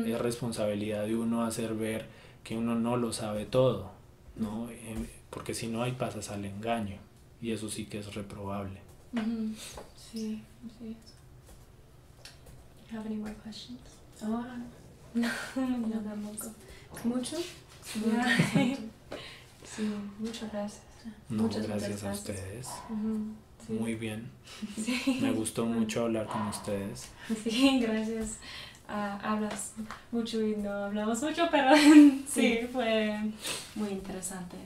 S4: es responsabilidad de uno hacer ver que uno no lo sabe todo, ¿no? Porque si no, ahí pasas al engaño, y eso sí que es reprobable.
S2: Sí, sí. Have any more questions?
S3: Ahora,
S2: No tampoco.
S3: ¿mucho?
S2: Sí.
S3: Sí, muchas gracias.
S4: No,
S3: Muchas
S4: gracias a
S3: gracias.
S4: ustedes.
S2: Sí.
S4: Muy bien.
S2: Sí.
S4: Me gustó mucho hablar con ustedes.
S2: Sí, gracias. Hablas mucho y no hablamos mucho, pero sí, fue muy interesante.